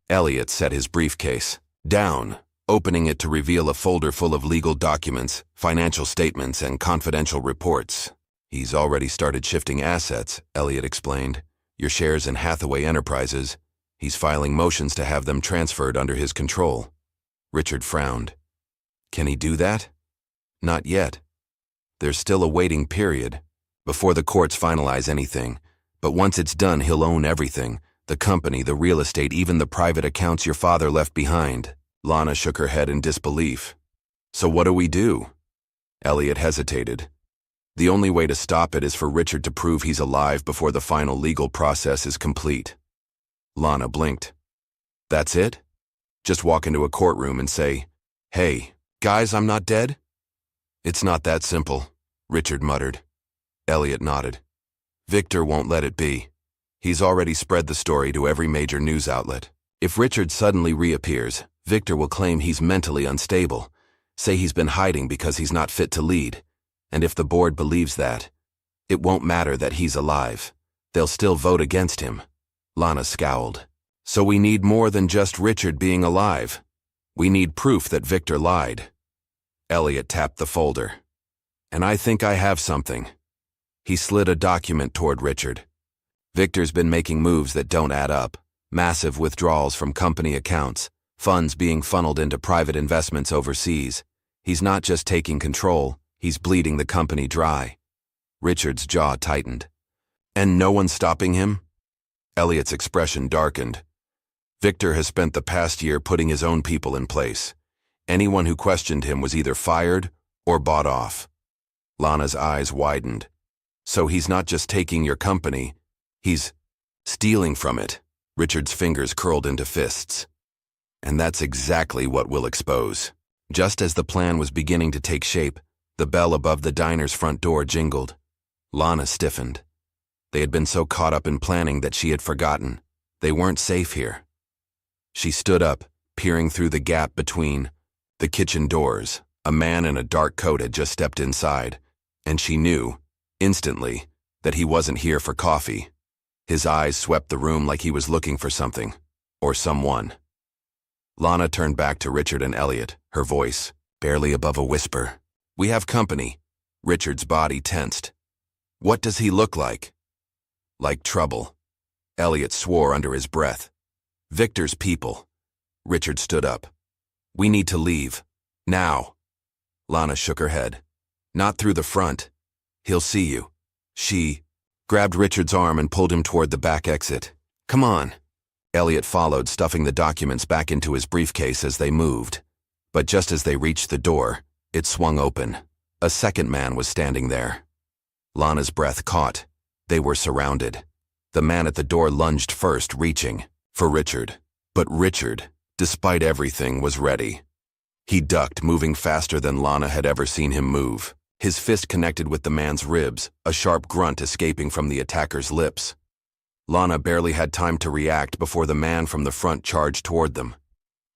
Elliot set his briefcase down, opening it to reveal a folder full of legal documents, financial statements, and confidential reports. He's already started shifting assets, Elliot explained. Your shares in Hathaway Enterprises. He's filing motions to have them transferred under his control. Richard frowned. Can he do that? Not yet. There's still a waiting period before the courts finalize anything, but once it's done, he'll own everything. The company, the real estate, even the private accounts your father left behind. Lana shook her head in disbelief. So what do we do? Elliot hesitated. The only way to stop it is for Richard to prove he's alive before the final legal process is complete. Lana blinked. That's it? Just walk into a courtroom and say, "Hey, guys, I'm not dead?" It's not that simple, Richard muttered. Elliot nodded. Victor won't let it be. He's already spread the story to every major news outlet. If Richard suddenly reappears, Victor will claim he's mentally unstable, say he's been hiding because he's not fit to lead. And if the board believes that, it won't matter that he's alive. They'll still vote against him. Lana scowled. So we need more than just Richard being alive. We need proof that Victor lied. Elliot tapped the folder. And I think I have something. He slid a document toward Richard. Victor's been making moves that don't add up. Massive withdrawals from company accounts, funds being funneled into private investments overseas. He's not just taking control, he's bleeding the company dry. Richard's jaw tightened. And no one's stopping him? Elliot's expression darkened. Victor has spent the past year putting his own people in place. Anyone who questioned him was either fired or bought off. Lana's eyes widened. So he's not just taking your company, he's stealing from it. Richard's fingers curled into fists. And that's exactly what we'll expose. Just as the plan was beginning to take shape, the bell above the diner's front door jingled. Lana stiffened. They had been so caught up in planning that she had forgotten. They weren't safe here. She stood up, peering through the gap between the kitchen doors. A man in a dark coat had just stepped inside, and she knew, instantly, that he wasn't here for coffee. His eyes swept the room like he was looking for something, or someone. Lana turned back to Richard and Elliot, her voice barely above a whisper. We have company. Richard's body tensed. What does he look like? Like trouble. Elliot swore under his breath. Victor's people. Richard stood up. We need to leave. Now. Lana shook her head. Not through the front. He'll see you. She grabbed Richard's arm and pulled him toward the back exit. Come on. Elliot followed, stuffing the documents back into his briefcase as they moved. But just as they reached the door, it swung open. A second man was standing there. Lana's breath caught. They were surrounded. The man at the door lunged first, reaching for Richard. But Richard, despite everything, was ready. He ducked, moving faster than Lana had ever seen him move. His fist connected with the man's ribs, a sharp grunt escaping from the attacker's lips. Lana barely had time to react before the man from the front charged toward them.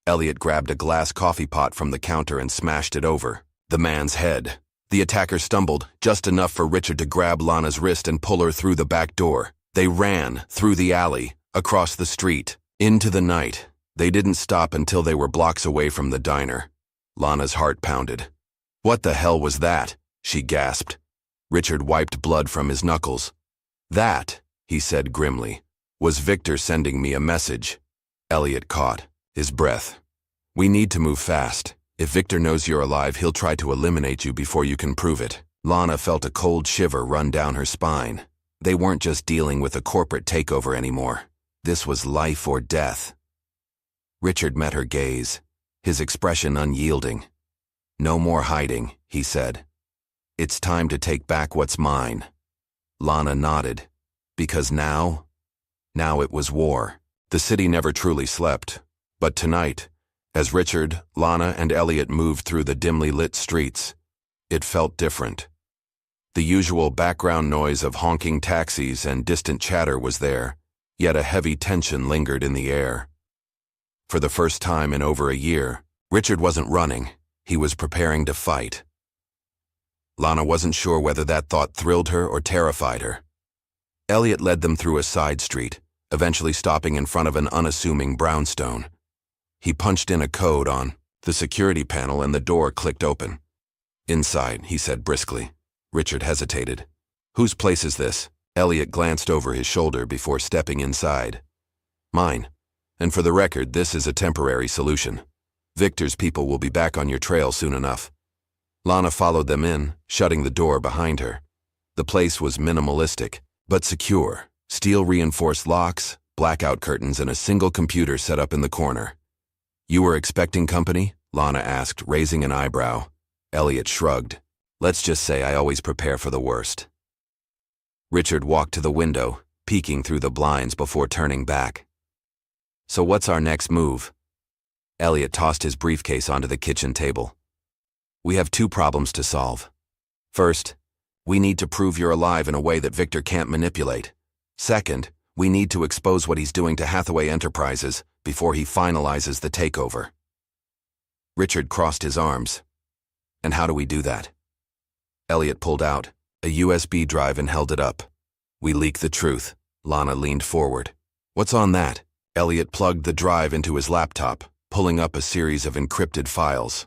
Elliot grabbed a glass coffee pot from the counter and smashed it over the man's head. The attacker stumbled, just enough for Richard to grab Lana's wrist and pull her through the back door. They ran, through the alley, across the street, into the night. They didn't stop until they were blocks away from the diner. Lana's heart pounded. What the hell was that? She gasped. Richard wiped blood from his knuckles. That, he said grimly, was Victor sending me a message. Elliot caught his breath. We need to move fast. If Victor knows you're alive, he'll try to eliminate you before you can prove it. Lana felt a cold shiver run down her spine. They weren't just dealing with a corporate takeover anymore. This was life or death. Richard met her gaze, his expression unyielding. No more hiding, he said. It's time to take back what's mine. Lana nodded. Because now it was war. The city never truly slept. But tonight, as Richard, Lana, and Elliot moved through the dimly lit streets, it felt different. The usual background noise of honking taxis and distant chatter was there, yet a heavy tension lingered in the air. For the first time in over a year, Richard wasn't running. He was preparing to fight. Lana wasn't sure whether that thought thrilled her or terrified her. Elliot led them through a side street, eventually stopping in front of an unassuming brownstone. He punched in a code on the security panel and the door clicked open. Inside, he said briskly. Richard hesitated. Whose place is this? Elliot glanced over his shoulder before stepping inside. Mine. And for the record, this is a temporary solution. Victor's people will be back on your trail soon enough. Lana followed them in, shutting the door behind her. The place was minimalistic, but secure. Steel-reinforced locks, blackout curtains, and a single computer set up in the corner. "You were expecting company?" Lana asked, raising an eyebrow. Elliot shrugged. "Let's just say I always prepare for the worst." Richard walked to the window, peeking through the blinds before turning back. "So what's our next move?" Elliot tossed his briefcase onto the kitchen table. "We have two problems to solve. First, we need to prove you're alive in a way that Victor can't manipulate. Second, we need to expose what he's doing to Hathaway Enterprises before he finalizes the takeover." Richard crossed his arms. "And how do we do that?" Elliot pulled out a USB drive and held it up. "We leak the truth." Lana leaned forward. "What's on that?" Elliot plugged the drive into his laptop, pulling up a series of encrypted files.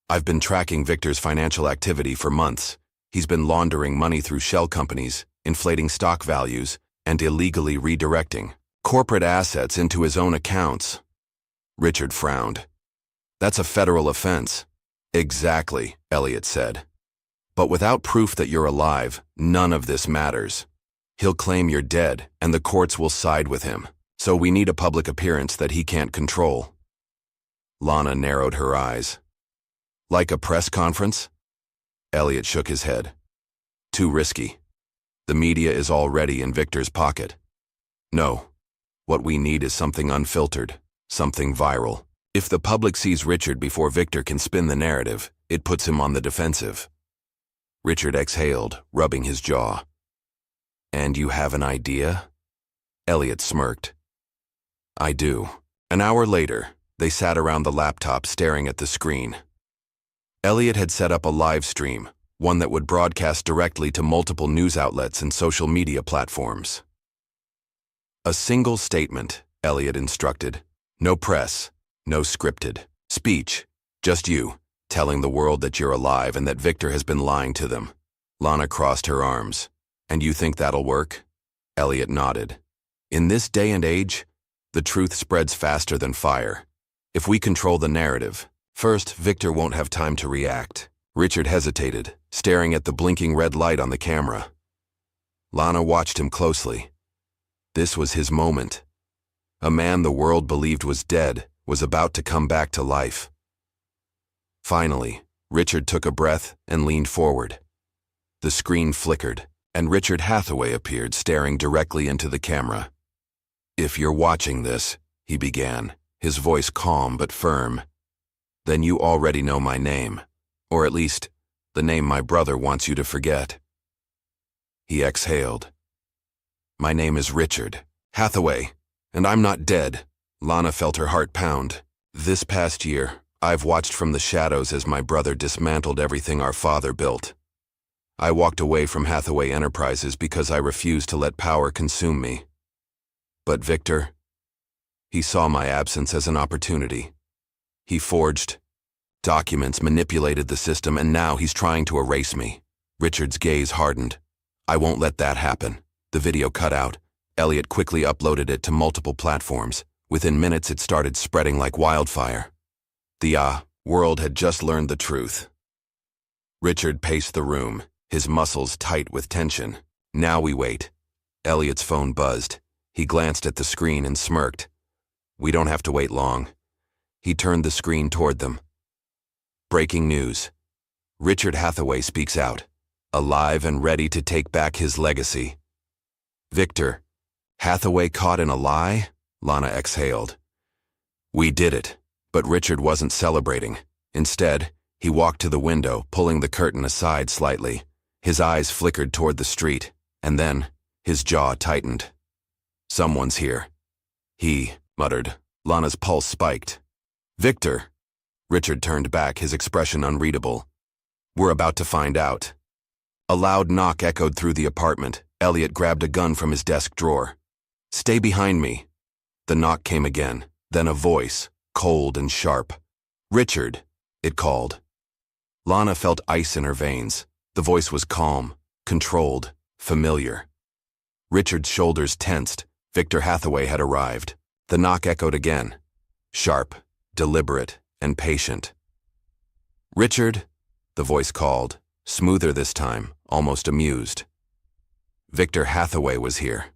"I've been tracking Victor's financial activity for months. He's been laundering money through shell companies, inflating stock values, and illegally redirecting corporate assets into his own accounts." Richard frowned. "That's a federal offense." "Exactly," Elliot said. "But without proof that you're alive, none of this matters. He'll claim you're dead, and the courts will side with him. So we need a public appearance that he can't control." Lana narrowed her eyes. "Like a press conference?" Elliot shook his head. "Too risky. The media is already in Victor's pocket. No. What we need is something unfiltered, something viral. If the public sees Richard before Victor can spin the narrative, it puts him on the defensive." Richard exhaled, rubbing his jaw. "And you have an idea?" Elliot smirked. "I do." An hour later, they sat around the laptop staring at the screen. Elliot had set up a live stream, one that would broadcast directly to multiple news outlets and social media platforms. "A single statement," Elliot instructed. "No press, no scripted speech, just you, telling the world that you're alive and that Victor has been lying to them." Lana crossed her arms. "And you think that'll work?" Elliot nodded. "In this day and age, the truth spreads faster than fire. If we control the narrative, first, Victor won't have time to react." Richard hesitated, staring at the blinking red light on the camera. Lana watched him closely. This was his moment. A man the world believed was dead was about to come back to life. Finally, Richard took a breath and leaned forward. The screen flickered, and Richard Hathaway appeared, staring directly into the camera. "If you're watching this," he began, his voice calm but firm, "then you already know my name. Or at least, the name my brother wants you to forget." He exhaled. "My name is Richard Hathaway, and I'm not dead." Lana felt her heart pound. "This past year, I've watched from the shadows as my brother dismantled everything our father built. I walked away from Hathaway Enterprises because I refused to let power consume me. But Victor, he saw my absence as an opportunity. He forged documents, manipulated the system, and now he's trying to erase me." Richard's gaze hardened. "I won't let that happen." The video cut out. Elliot quickly uploaded it to multiple platforms. Within minutes, it started spreading like wildfire. The world had just learned the truth. Richard paced the room, his muscles tight with tension. "Now we wait." Elliot's phone buzzed. He glanced at the screen and smirked. "We don't have to wait long." He turned the screen toward them. Breaking news. Richard Hathaway speaks out, alive and ready to take back his legacy. "Victor, Hathaway caught in a lie?" Lana exhaled. "We did it." But Richard wasn't celebrating. Instead, he walked to the window, pulling the curtain aside slightly. His eyes flickered toward the street, and then his jaw tightened. "Someone's here." He muttered. Lana's pulse spiked. "Victor!" Richard turned back, his expression unreadable. "We're about to find out." A loud knock echoed through the apartment. Elliot grabbed a gun from his desk drawer. "Stay behind me." The knock came again, then a voice, cold and sharp. "Richard," it called. Lana felt ice in her veins. The voice was calm, controlled, familiar. Richard's shoulders tensed. Victor Hathaway had arrived. The knock echoed again, sharp, deliberate, and patient. "Richard," the voice called, smoother this time, almost amused. Victor Hathaway was here.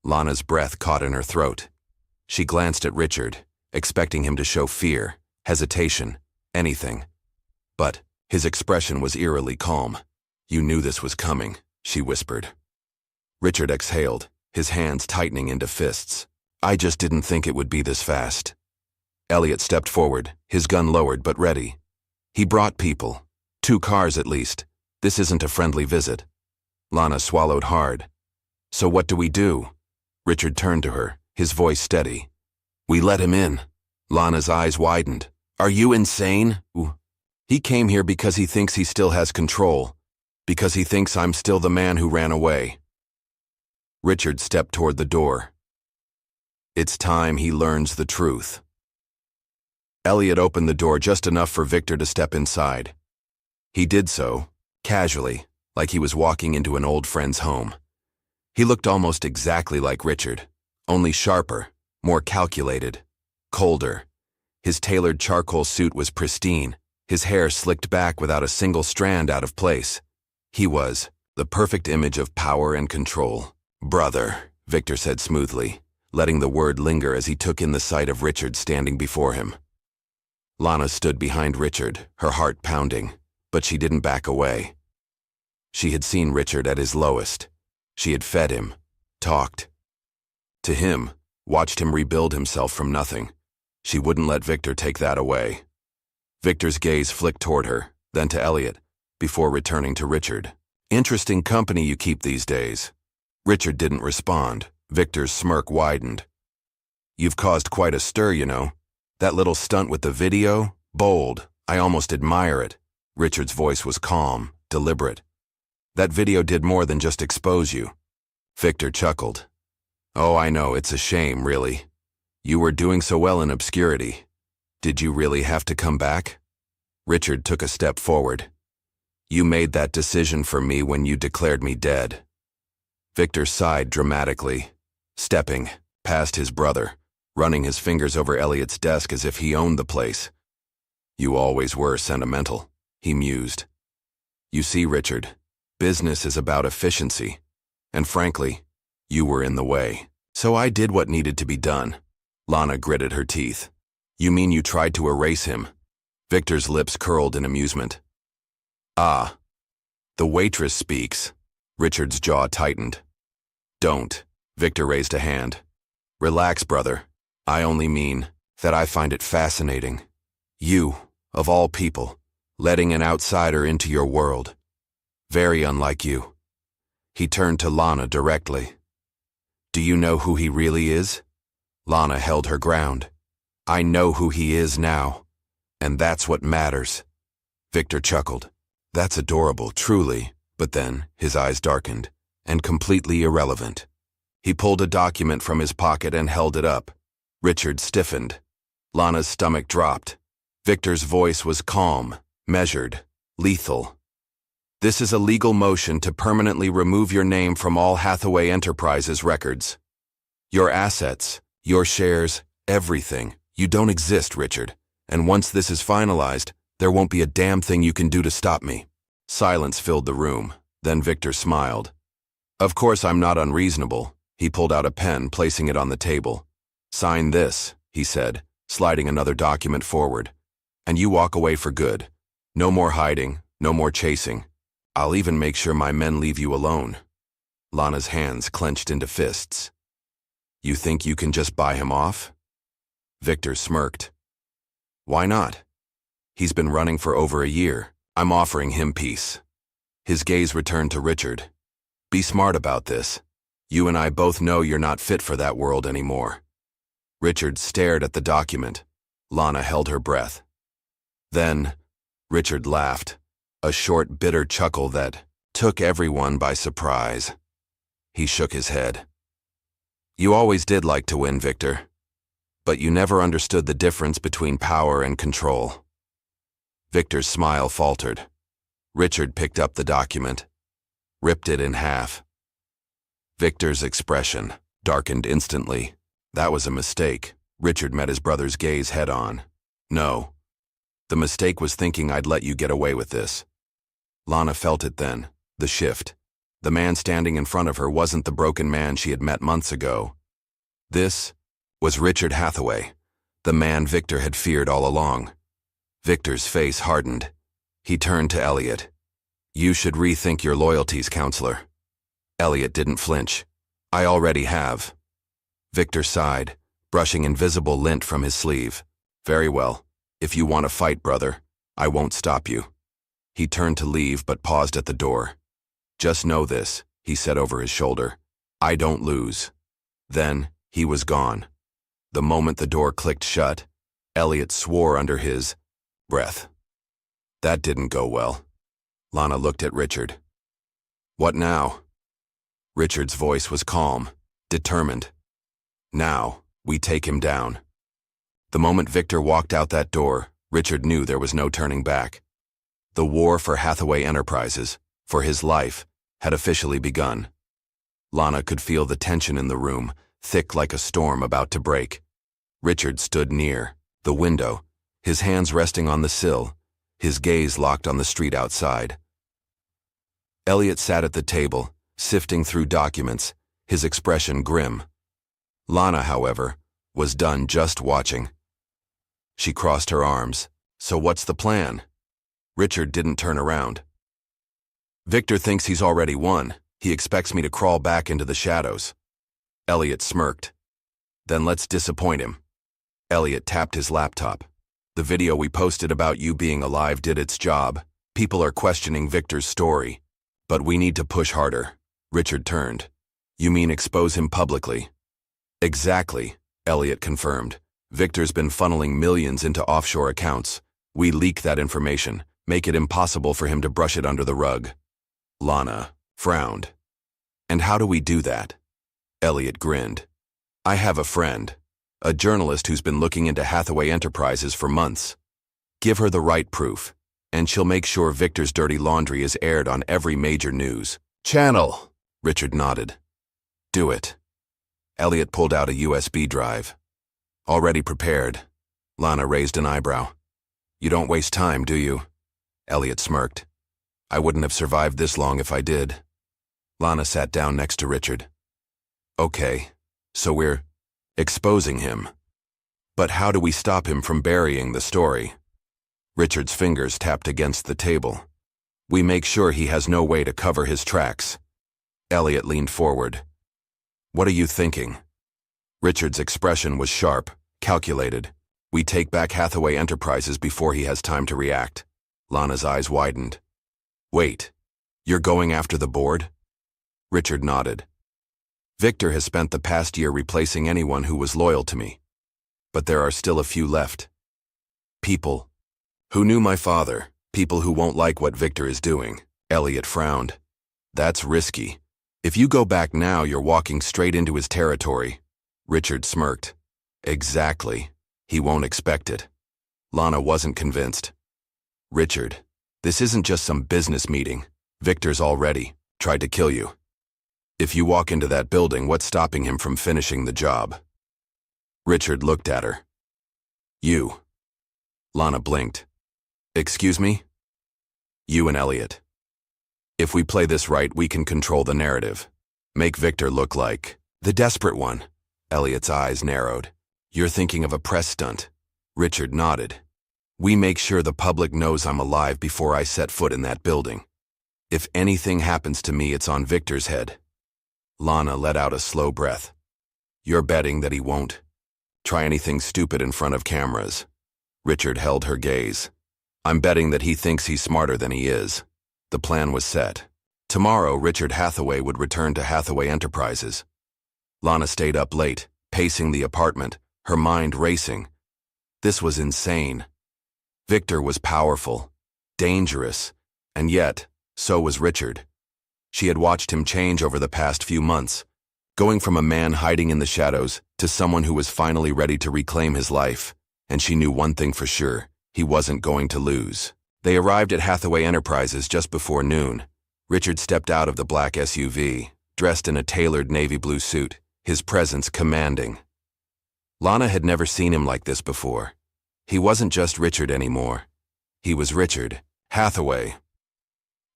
Lana's breath caught in her throat. She glanced at Richard, expecting him to show fear, hesitation, anything. But his expression was eerily calm. "You knew this was coming," she whispered. Richard exhaled, his hands tightening into fists. "I just didn't think it would be this fast." Elliot stepped forward, his gun lowered but ready. "He brought people. 2 cars at least. This isn't a friendly visit." Lana swallowed hard. "So what do we do?" Richard turned to her, his voice steady. "We let him in." Lana's eyes widened. "Are you insane?" "He came here because he thinks he still has control. Because he thinks I'm still the man who ran away." Richard stepped toward the door. "It's time he learns the truth." Elliot opened the door just enough for Victor to step inside. He did so, casually, like he was walking into an old friend's home. He looked almost exactly like Richard, only sharper, more calculated, colder. His tailored charcoal suit was pristine, his hair slicked back without a single strand out of place. He was the perfect image of power and control. "Brother," Victor said smoothly, letting the word linger as he took in the sight of Richard standing before him. Lana stood behind Richard, her heart pounding, but she didn't back away. She had seen Richard at his lowest. She had fed him, talked to him, watched him rebuild himself from nothing. She wouldn't let Victor take that away. Victor's gaze flicked toward her, then to Elliot, before returning to Richard. "Interesting company you keep these days." Richard didn't respond. Victor's smirk widened. "You've caused quite a stir, you know. That little stunt with the video? Bold. I almost admire it." Richard's voice was calm, deliberate. "That video did more than just expose you." Victor chuckled. "Oh, I know, it's a shame, really. You were doing so well in obscurity. Did you really have to come back?" Richard took a step forward. "You made that decision for me when you declared me dead." Victor sighed dramatically, stepping past his brother, running his fingers over Elliot's desk as if he owned the place. "You always were sentimental," he mused. "You see, Richard, business is about efficiency, and frankly, you were in the way. So I did what needed to be done." Lana gritted her teeth. "You mean you tried to erase him?" Victor's lips curled in amusement. "Ah, the waitress speaks." Richard's jaw tightened. "Don't." Victor raised a hand. "Relax, brother. I only mean that I find it fascinating. You, of all people, letting an outsider into your world. Very unlike you." He turned to Lana directly. "Do you know who he really is?" Lana held her ground. "I know who he is now, and that's what matters." Victor chuckled. "That's adorable, truly." But then his eyes darkened, and completely irrelevant. He pulled a document from his pocket and held it up. Richard stiffened. Lana's stomach dropped. Victor's voice was calm, measured, lethal. "This is a legal motion to permanently remove your name from all Hathaway Enterprises records. Your assets, your shares, everything. You don't exist, Richard. And once this is finalized, there won't be a damn thing you can do to stop me." Silence filled the room. Then Victor smiled. "Of course I'm not unreasonable." He pulled out a pen, placing it on the table. "Sign this," he said, sliding another document forward. "And you walk away for good. No more hiding, no more chasing. I'll even make sure my men leave you alone." Lana's hands clenched into fists. "You think you can just buy him off?" Victor smirked. "Why not? He's been running for over a year. I'm offering him peace." His gaze returned to Richard. "Be smart about this. You and I both know you're not fit for that world anymore." Richard stared at the document. Lana held her breath. Then, Richard laughed, a short, bitter chuckle that took everyone by surprise. He shook his head. "You always did like to win, Victor. But you never understood the difference between power and control." Victor's smile faltered. Richard picked up the document, ripped it in half. Victor's expression darkened instantly. That was a mistake. Richard met his brother's gaze head-on. "No. The mistake was thinking I'd let you get away with this. Lana felt it then, the shift. The man standing in front of her wasn't the broken man she had met months ago. This was Richard Hathaway, the man Victor had feared all along. Victor's face hardened. He turned to Elliot. "You should rethink your loyalties, counselor." Elliot didn't flinch. "I already have." Victor sighed, brushing invisible lint from his sleeve. "Very well. If you want to fight, brother, I won't stop you." He turned to leave but paused at the door. "Just know this," he said over his shoulder. "I don't lose." Then he was gone. The moment the door clicked shut, Elliot swore under his breath. That didn't go well. Lana looked at Richard. "What now?" Richard's voice was calm, determined. "Now, we take him down." The moment Victor walked out that door, Richard knew there was no turning back. The war for Hathaway Enterprises, for his life, had officially begun. Lana could feel the tension in the room, thick like a storm about to break. Richard stood near the window, his hands resting on the sill, his gaze locked on the street outside. Elliot sat at the table, sifting through documents, his expression grim. Lana, however, was done just watching. She crossed her arms. "So what's the plan?" Richard didn't turn around. "Victor thinks he's already won. He expects me to crawl back into the shadows." Elliot smirked. "Then let's disappoint him." Elliot tapped his laptop. "The video we posted about you being alive did its job. People are questioning Victor's story. But we need to push harder." Richard turned. "You mean expose him publicly?" "Exactly," Elliot confirmed. "Victor's been funneling millions into offshore accounts. We leak that information, make it impossible for him to brush it under the rug." Lana frowned. "And how do we do that?" Elliot grinned. "I have a friend, a journalist who's been looking into Hathaway Enterprises for months. Give her the right proof, and she'll make sure Victor's dirty laundry is aired on every major news channel." Richard nodded. "Do it." Elliot pulled out a USB drive. "Already prepared." Lana raised an eyebrow. "You don't waste time, do you?" Elliot smirked. "I wouldn't have survived this long if I did." Lana sat down next to Richard. "Okay, so we're exposing him. But how do we stop him from burying the story?" Richard's fingers tapped against the table. "We make sure he has no way to cover his tracks." Elliot leaned forward. "What are you thinking?" Richard's expression was sharp, calculated. "We take back Hathaway Enterprises before he has time to react." Lana's eyes widened. "Wait, you're going after the board?" Richard nodded. "Victor has spent the past year replacing anyone who was loyal to me. But there are still a few left. People who knew my father, people who won't like what Victor is doing." Elliot frowned. "That's risky. If you go back now, you're walking straight into his territory." Richard smirked. "Exactly. He won't expect it." Lana wasn't convinced. "Richard, this isn't just some business meeting. Victor's already tried to kill you. If you walk into that building, what's stopping him from finishing the job?" Richard looked at her. "You." Lana blinked. "Excuse me?" "You and Elliot. If we play this right, we can control the narrative. Make Victor look like the desperate one." Elliot's eyes narrowed. "You're thinking of a press stunt." Richard nodded. "We make sure the public knows I'm alive before I set foot in that building. If anything happens to me, it's on Victor's head." Lana let out a slow breath. "You're betting that he won't try anything stupid in front of cameras?" Richard held her gaze. "I'm betting that he thinks he's smarter than he is." The plan was set. Tomorrow, Richard Hathaway would return to Hathaway Enterprises. Lana stayed up late, pacing the apartment, her mind racing. This was insane. Victor was powerful, dangerous, and yet, so was Richard. She had watched him change over the past few months, going from a man hiding in the shadows to someone who was finally ready to reclaim his life, and she knew one thing for sure: he wasn't going to lose. They arrived at Hathaway Enterprises just before noon. Richard stepped out of the black SUV, dressed in a tailored navy blue suit, his presence commanding. Lana had never seen him like this before. He wasn't just Richard anymore. He was Richard Hathaway.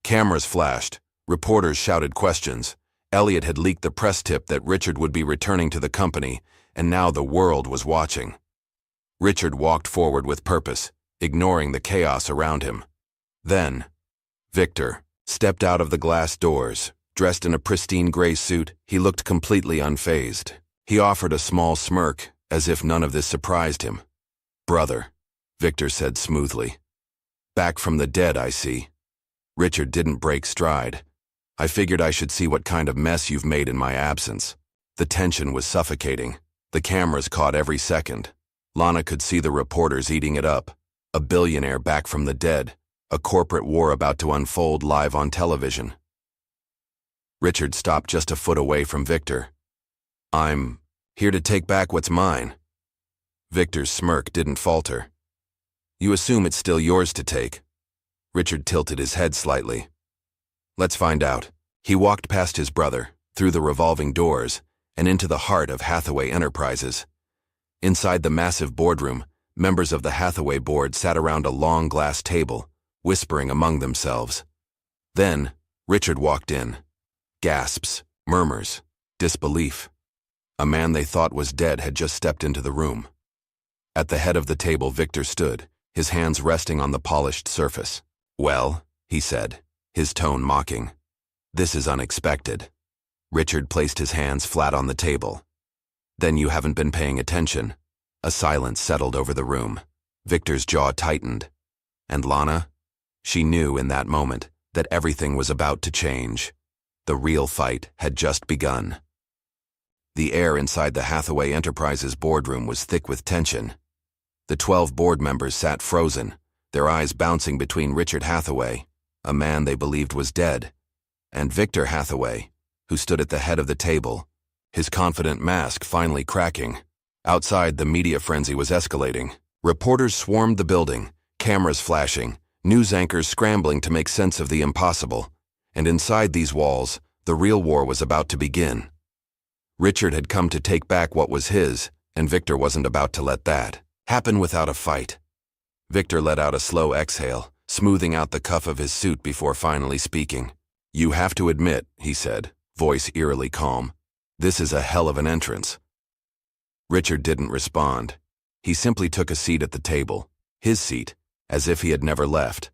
Cameras flashed. Reporters shouted questions. Elliot had leaked the press tip that Richard would be returning to the company, and now the world was watching. Richard walked forward with purpose, ignoring the chaos around him. Then, Victor stepped out of the glass doors. Dressed in a pristine gray suit, he looked completely unfazed. He offered a small smirk, as if none of this surprised him. "Brother," Victor said smoothly. "Back from the dead, I see." Richard didn't break stride. "I figured I should see what kind of mess you've made in my absence." The tension was suffocating. The cameras caught every second. Lana could see the reporters eating it up. A billionaire back from the dead. A corporate war about to unfold live on television. Richard stopped just a foot away from Victor. "I'm here to take back what's mine." Victor's smirk didn't falter. "You assume it's still yours to take." Richard tilted his head slightly. "Let's find out." He walked past his brother, through the revolving doors, and into the heart of Hathaway Enterprises. Inside the massive boardroom, members of the Hathaway board sat around a long glass table, whispering among themselves. Then, Richard walked in. Gasps, murmurs, disbelief. A man they thought was dead had just stepped into the room. At the head of the table, Victor stood, his hands resting on the polished surface. "Well," he said, his tone mocking. "This is unexpected." Richard placed his hands flat on the table. "Then you haven't been paying attention." A silence settled over the room. Victor's jaw tightened. And Lana? She knew in that moment that everything was about to change. The real fight had just begun. The air inside the Hathaway Enterprises boardroom was thick with tension. The 12 board members sat frozen, their eyes bouncing between Richard Hathaway, a man they believed was dead, and Victor Hathaway, who stood at the head of the table, his confident mask finally cracking. Outside, the media frenzy was escalating. Reporters swarmed the building, cameras flashing, news anchors scrambling to make sense of the impossible. And inside these walls, the real war was about to begin. Richard had come to take back what was his, and Victor wasn't about to let that happen without a fight. Victor let out a slow exhale, smoothing out the cuff of his suit before finally speaking. "You have to admit," he said, voice eerily calm, "this is a hell of an entrance." Richard didn't respond. He simply took a seat at the table, his seat, as if he had never left.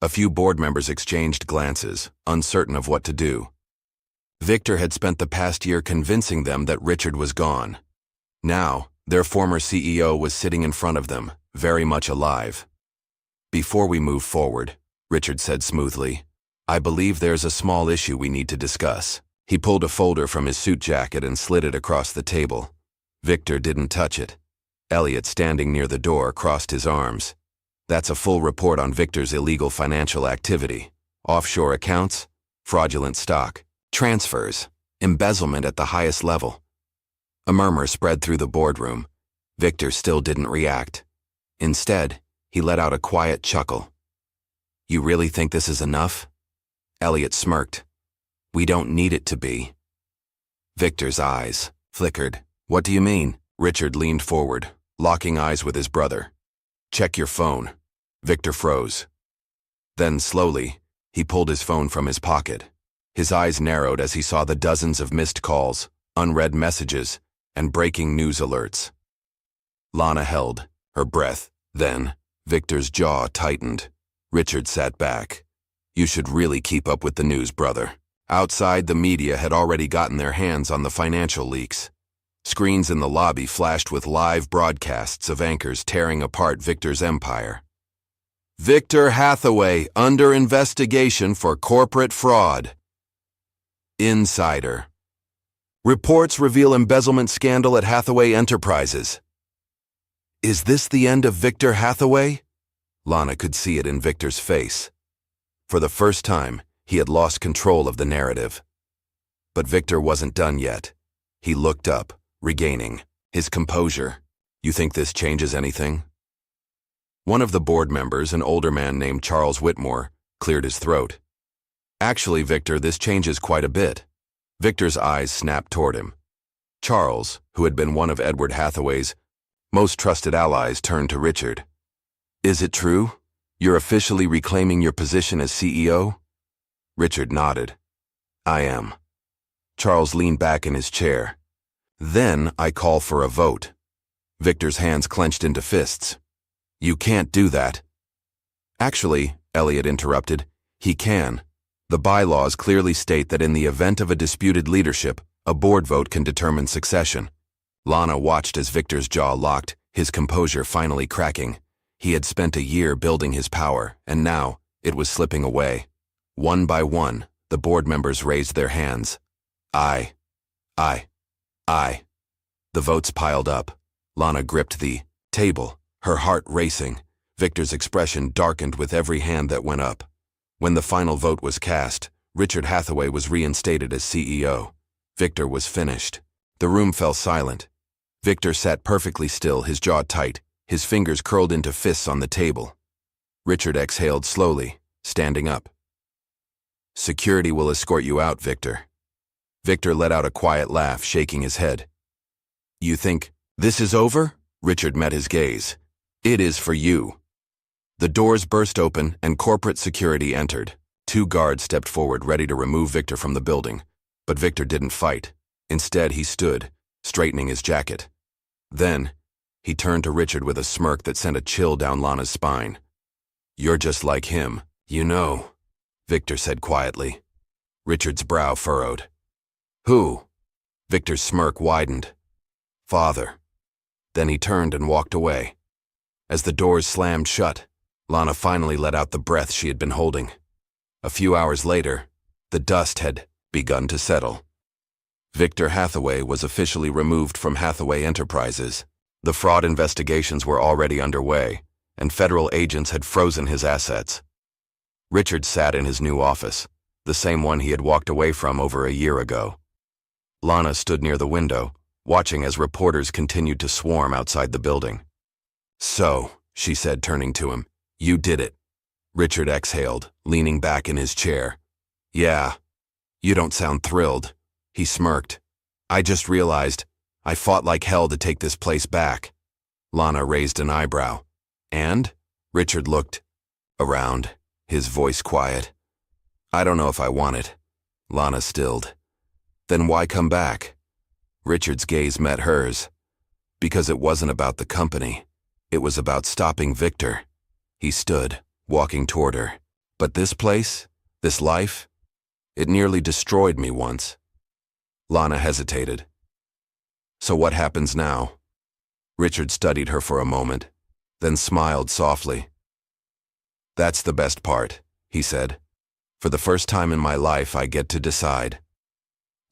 A few board members exchanged glances, uncertain of what to do. Victor had spent the past year convincing them that Richard was gone. Now, their former CEO was sitting in front of them, very much alive. "Before we move forward," Richard said smoothly, "I believe there's a small issue we need to discuss." He pulled a folder from his suit jacket and slid it across the table. Victor didn't touch it. Elliot, standing near the door, crossed his arms. "That's a full report on Victor's illegal financial activity. Offshore accounts, fraudulent stock, transfers, embezzlement at the highest level." A murmur spread through the boardroom. Victor still didn't react. Instead, he let out a quiet chuckle. "You really think this is enough?" Elliot smirked. "We don't need it to be." Victor's eyes flickered. "What do you mean?" Richard leaned forward, locking eyes with his brother. "Check your phone." Victor froze. Then, slowly, he pulled his phone from his pocket. His eyes narrowed as he saw the dozens of missed calls, unread messages, and breaking news alerts. Lana held her breath. Then, Victor's jaw tightened. Richard sat back. "You should really keep up with the news, brother." Outside, the media had already gotten their hands on the financial leaks. Screens in the lobby flashed with live broadcasts of anchors tearing apart Victor's empire. "Victor Hathaway under investigation for corporate fraud." Insider. Reports reveal embezzlement scandal at Hathaway Enterprises. Is this the end of Victor Hathaway? Lana could see it in Victor's face. For the first time, he had lost control of the narrative. But Victor wasn't done yet. He looked up, regaining his composure. "You think this changes anything?" One of the board members, an older man named Charles Whitmore, cleared his throat. "Actually, Victor, this changes quite a bit." Victor's eyes snapped toward him. Charles, who had been one of Edward Hathaway's most trusted allies, turned to Richard. "Is it true? You're officially reclaiming your position as CEO? Richard nodded. I am. Charles leaned back in his chair. Then I call for a vote. Victor's hands clenched into fists. You can't do that. Actually, Elliot interrupted, he can. The bylaws clearly state that in the event of a disputed leadership, a board vote can determine succession. Lana watched as Victor's jaw locked, his composure finally cracking. He had spent a year building his power, and now it was slipping away. One by one, the board members raised their hands. Aye. The votes piled up. Lana gripped the table, her heart racing. Victor's expression darkened with every hand that went up. When the final vote was cast, Richard Hathaway was reinstated as CEO. Victor was finished. The room fell silent. Victor sat perfectly still, his jaw tight, his fingers curled into fists on the table. Richard exhaled slowly, standing up. Security will escort you out, Victor. Victor let out a quiet laugh, shaking his head. You think this is over? Richard met his gaze. It is for you. The doors burst open and corporate security entered. 2 guards stepped forward, ready to remove Victor from the building. But Victor didn't fight. Instead, he stood, straightening his jacket. Then, he turned to Richard with a smirk that sent a chill down Lana's spine. You're just like him, you know, Victor said quietly. Richard's brow furrowed. Who? Victor's smirk widened. Father. Then he turned and walked away. As the doors slammed shut, Lana finally let out the breath she had been holding. A few hours later, the dust had begun to settle. Victor Hathaway was officially removed from Hathaway Enterprises. The fraud investigations were already underway, and federal agents had frozen his assets. Richard sat in his new office, the same one he had walked away from over a year ago. Lana stood near the window, watching as reporters continued to swarm outside the building. So, she said, turning to him, you did it. Richard exhaled, leaning back in his chair. Yeah. You don't sound thrilled. He smirked. I just realized I fought like hell to take this place back. Lana raised an eyebrow. And? Richard looked around, his voice quiet. I don't know if I want it. Lana stilled. Then why come back? Richard's gaze met hers. Because it wasn't about the company. It was about stopping Victor. He stood, walking toward her. But this place, this life, it nearly destroyed me once. Lana hesitated. So what happens now? Richard studied her for a moment, then smiled softly. That's the best part, he said. For the first time in my life, I get to decide.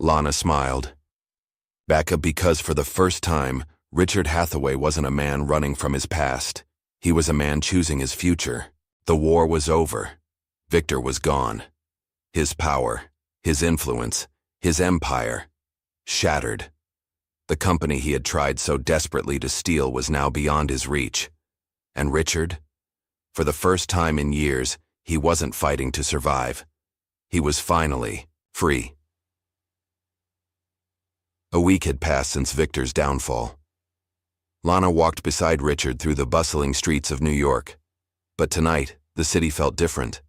Lana smiled. Because for the first time, Richard Hathaway wasn't a man running from his past. He was a man choosing his future. The war was over. Victor was gone. His power, his influence, his empire, shattered. The company he had tried so desperately to steal was now beyond his reach. And Richard? For the first time in years, he wasn't fighting to survive. He was finally free. A week had passed since Victor's downfall. Lana walked beside Richard through the bustling streets of New York. But tonight, the city felt different.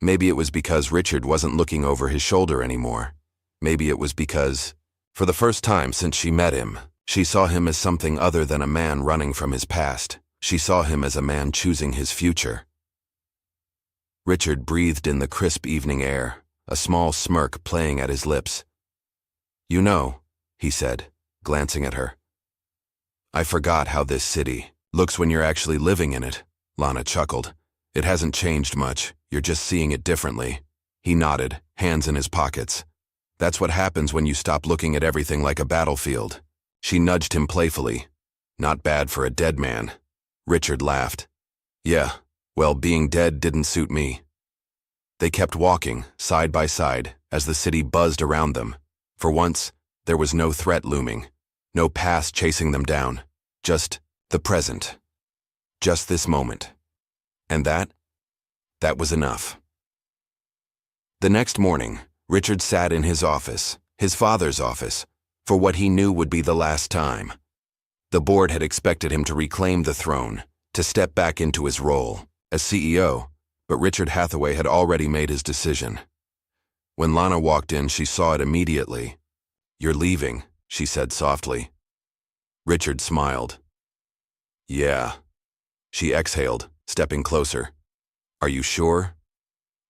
Maybe it was because Richard wasn't looking over his shoulder anymore. Maybe it was because, for the first time since she met him, she saw him as something other than a man running from his past. She saw him as a man choosing his future. Richard breathed in the crisp evening air, a small smirk playing at his lips. You know, he said, glancing at her. I forgot how this city looks when you're actually living in it, Lana chuckled. It hasn't changed much, you're just seeing it differently. He nodded, hands in his pockets. That's what happens when you stop looking at everything like a battlefield. She nudged him playfully. Not bad for a dead man. Richard laughed. Yeah, well, being dead didn't suit me. They kept walking, side by side, as the city buzzed around them. For once, there was no threat looming. No past chasing them down. Just the present. Just this moment. And that was enough. The next morning, Richard sat in his office, his father's office, for what he knew would be the last time. The board had expected him to reclaim the throne, to step back into his role. as CEO, but Richard Hathaway had already made his decision. When Lana walked in, she saw it immediately. "You're leaving," she said softly. Richard smiled. "Yeah." She exhaled, stepping closer. "Are you sure?"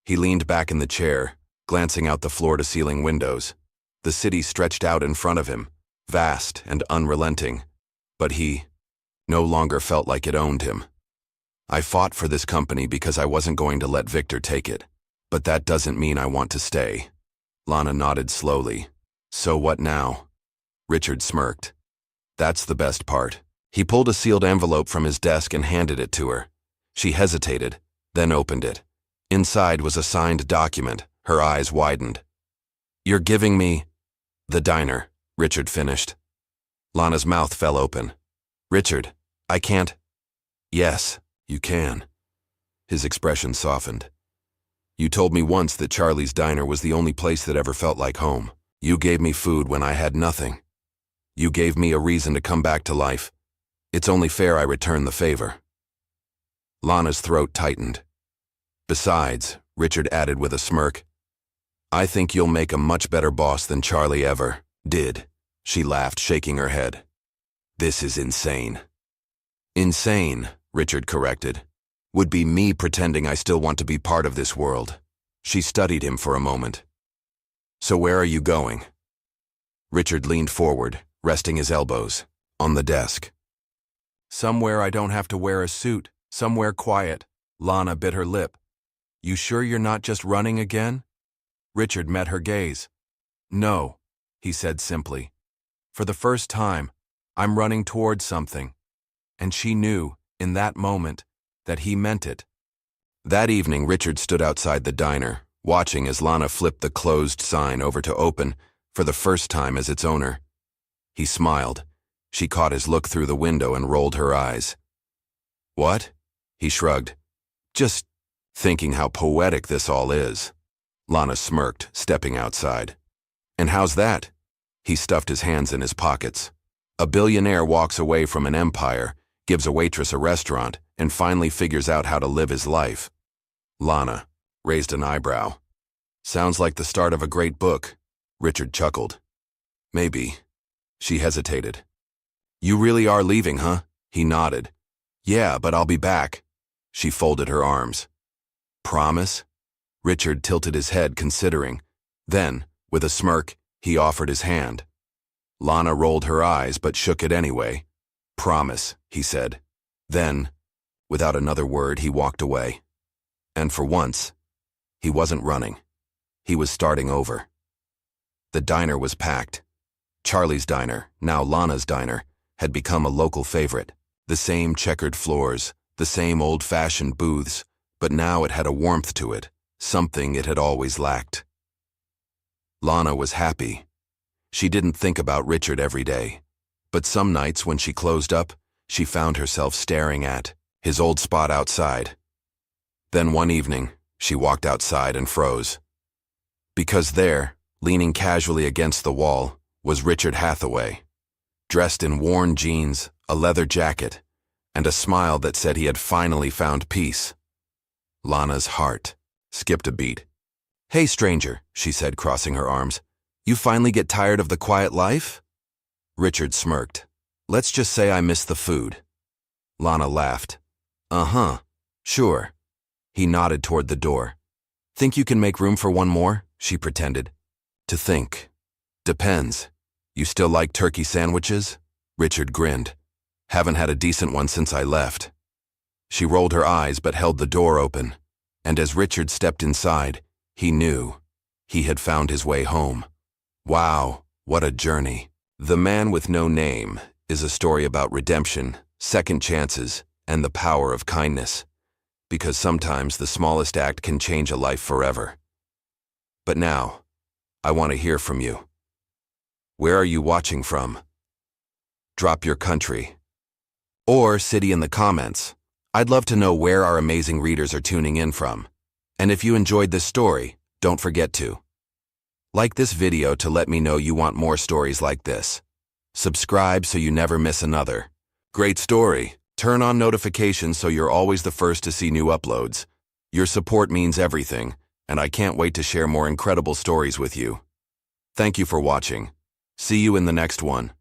He leaned back in the chair, glancing out the floor-to-ceiling windows. The city stretched out in front of him, vast and unrelenting, but he no longer felt like it owned him. "I fought for this company because I wasn't going to let Victor take it, but that doesn't mean I want to stay." Lana nodded slowly. "So what now?" Richard smirked. "That's the best part." He pulled a sealed envelope from his desk and handed it to her. She hesitated, then opened it. Inside was a signed document. Her eyes widened. "You're giving me—" "The diner," Richard finished. Lana's mouth fell open. "Richard, I can't—" "Yes, you can." His expression softened. "You told me once that Charlie's Diner was the only place that ever felt like home. You gave me food when I had nothing. You gave me a reason to come back to life. It's only fair I return the favor." Lana's throat tightened. "Besides," Richard added with a smirk, "I think you'll make a much better boss than Charlie ever did." She laughed, shaking her head. "This is insane." "Insane," Richard corrected, "would be me pretending I still want to be part of this world." She studied him for a moment. "So where are you going?" Richard leaned forward, resting his elbows on the desk. "Somewhere I don't have to wear a suit, somewhere quiet." Lana bit her lip. "You sure you're not just running again?" Richard met her gaze. "No," he said simply. "For the first time, I'm running towards something." And she knew, in that moment, that he meant it. That evening, Richard stood outside the diner, watching as Lana flipped the closed sign over to open for the first time as its owner. He smiled. She caught his look through the window and rolled her eyes. "What?" He shrugged. "Just thinking how poetic this all is." Lana smirked, stepping outside. "And how's that?" He stuffed his hands in his pockets. "A billionaire walks away from an empire, gives a waitress a restaurant, and finally figures out how to live his life." Lana raised an eyebrow. "Sounds like the start of a great book." Richard chuckled. "Maybe." She hesitated. "You really are leaving, huh?" He nodded. "Yeah, but I'll be back." She folded her arms. "Promise?" Richard tilted his head, considering. Then, with a smirk, he offered his hand. Lana rolled her eyes but shook it anyway. "Promise," he said. Then, without another word, he walked away. And for once, he wasn't running. He was starting over. The diner was packed. Charlie's Diner, now Lana's Diner, had become a local favorite. The same checkered floors, the same old-fashioned booths, but now it had a warmth to it, something it had always lacked. Lana was happy. She didn't think about Richard every day, but some nights when she closed up, she found herself staring at his old spot outside. Then one evening, she walked outside and froze. Because there, leaning casually against the wall, was Richard Hathaway, dressed in worn jeans, a leather jacket, and a smile that said he had finally found peace. Lana's heart skipped a beat. "Hey, stranger," she said, crossing her arms. "You finally get tired of the quiet life?" Richard smirked. "Let's just say I miss the food." Lana laughed. "Uh-huh, sure." He nodded toward the door. "Think you can make room for one more?" she pretended. "To think. Depends. You still like turkey sandwiches?" Richard grinned. "Haven't had a decent one since I left." She rolled her eyes but held the door open, and as Richard stepped inside, he knew he had found his way home. Wow, what a journey. The Man with No Name is a story about redemption, second chances, and the power of kindness, because sometimes the smallest act can change a life forever. But now, I want to hear from you. Where are you watching from? Drop your country or city in the comments. I'd love to know where our amazing readers are tuning in from. And if you enjoyed this story, don't forget to like this video to let me know you want more stories like this. Subscribe so you never miss another great story. Turn on notifications so you're always the first to see new uploads. Your support means everything, and I can't wait to share more incredible stories with you. Thank you for watching. See you in the next one.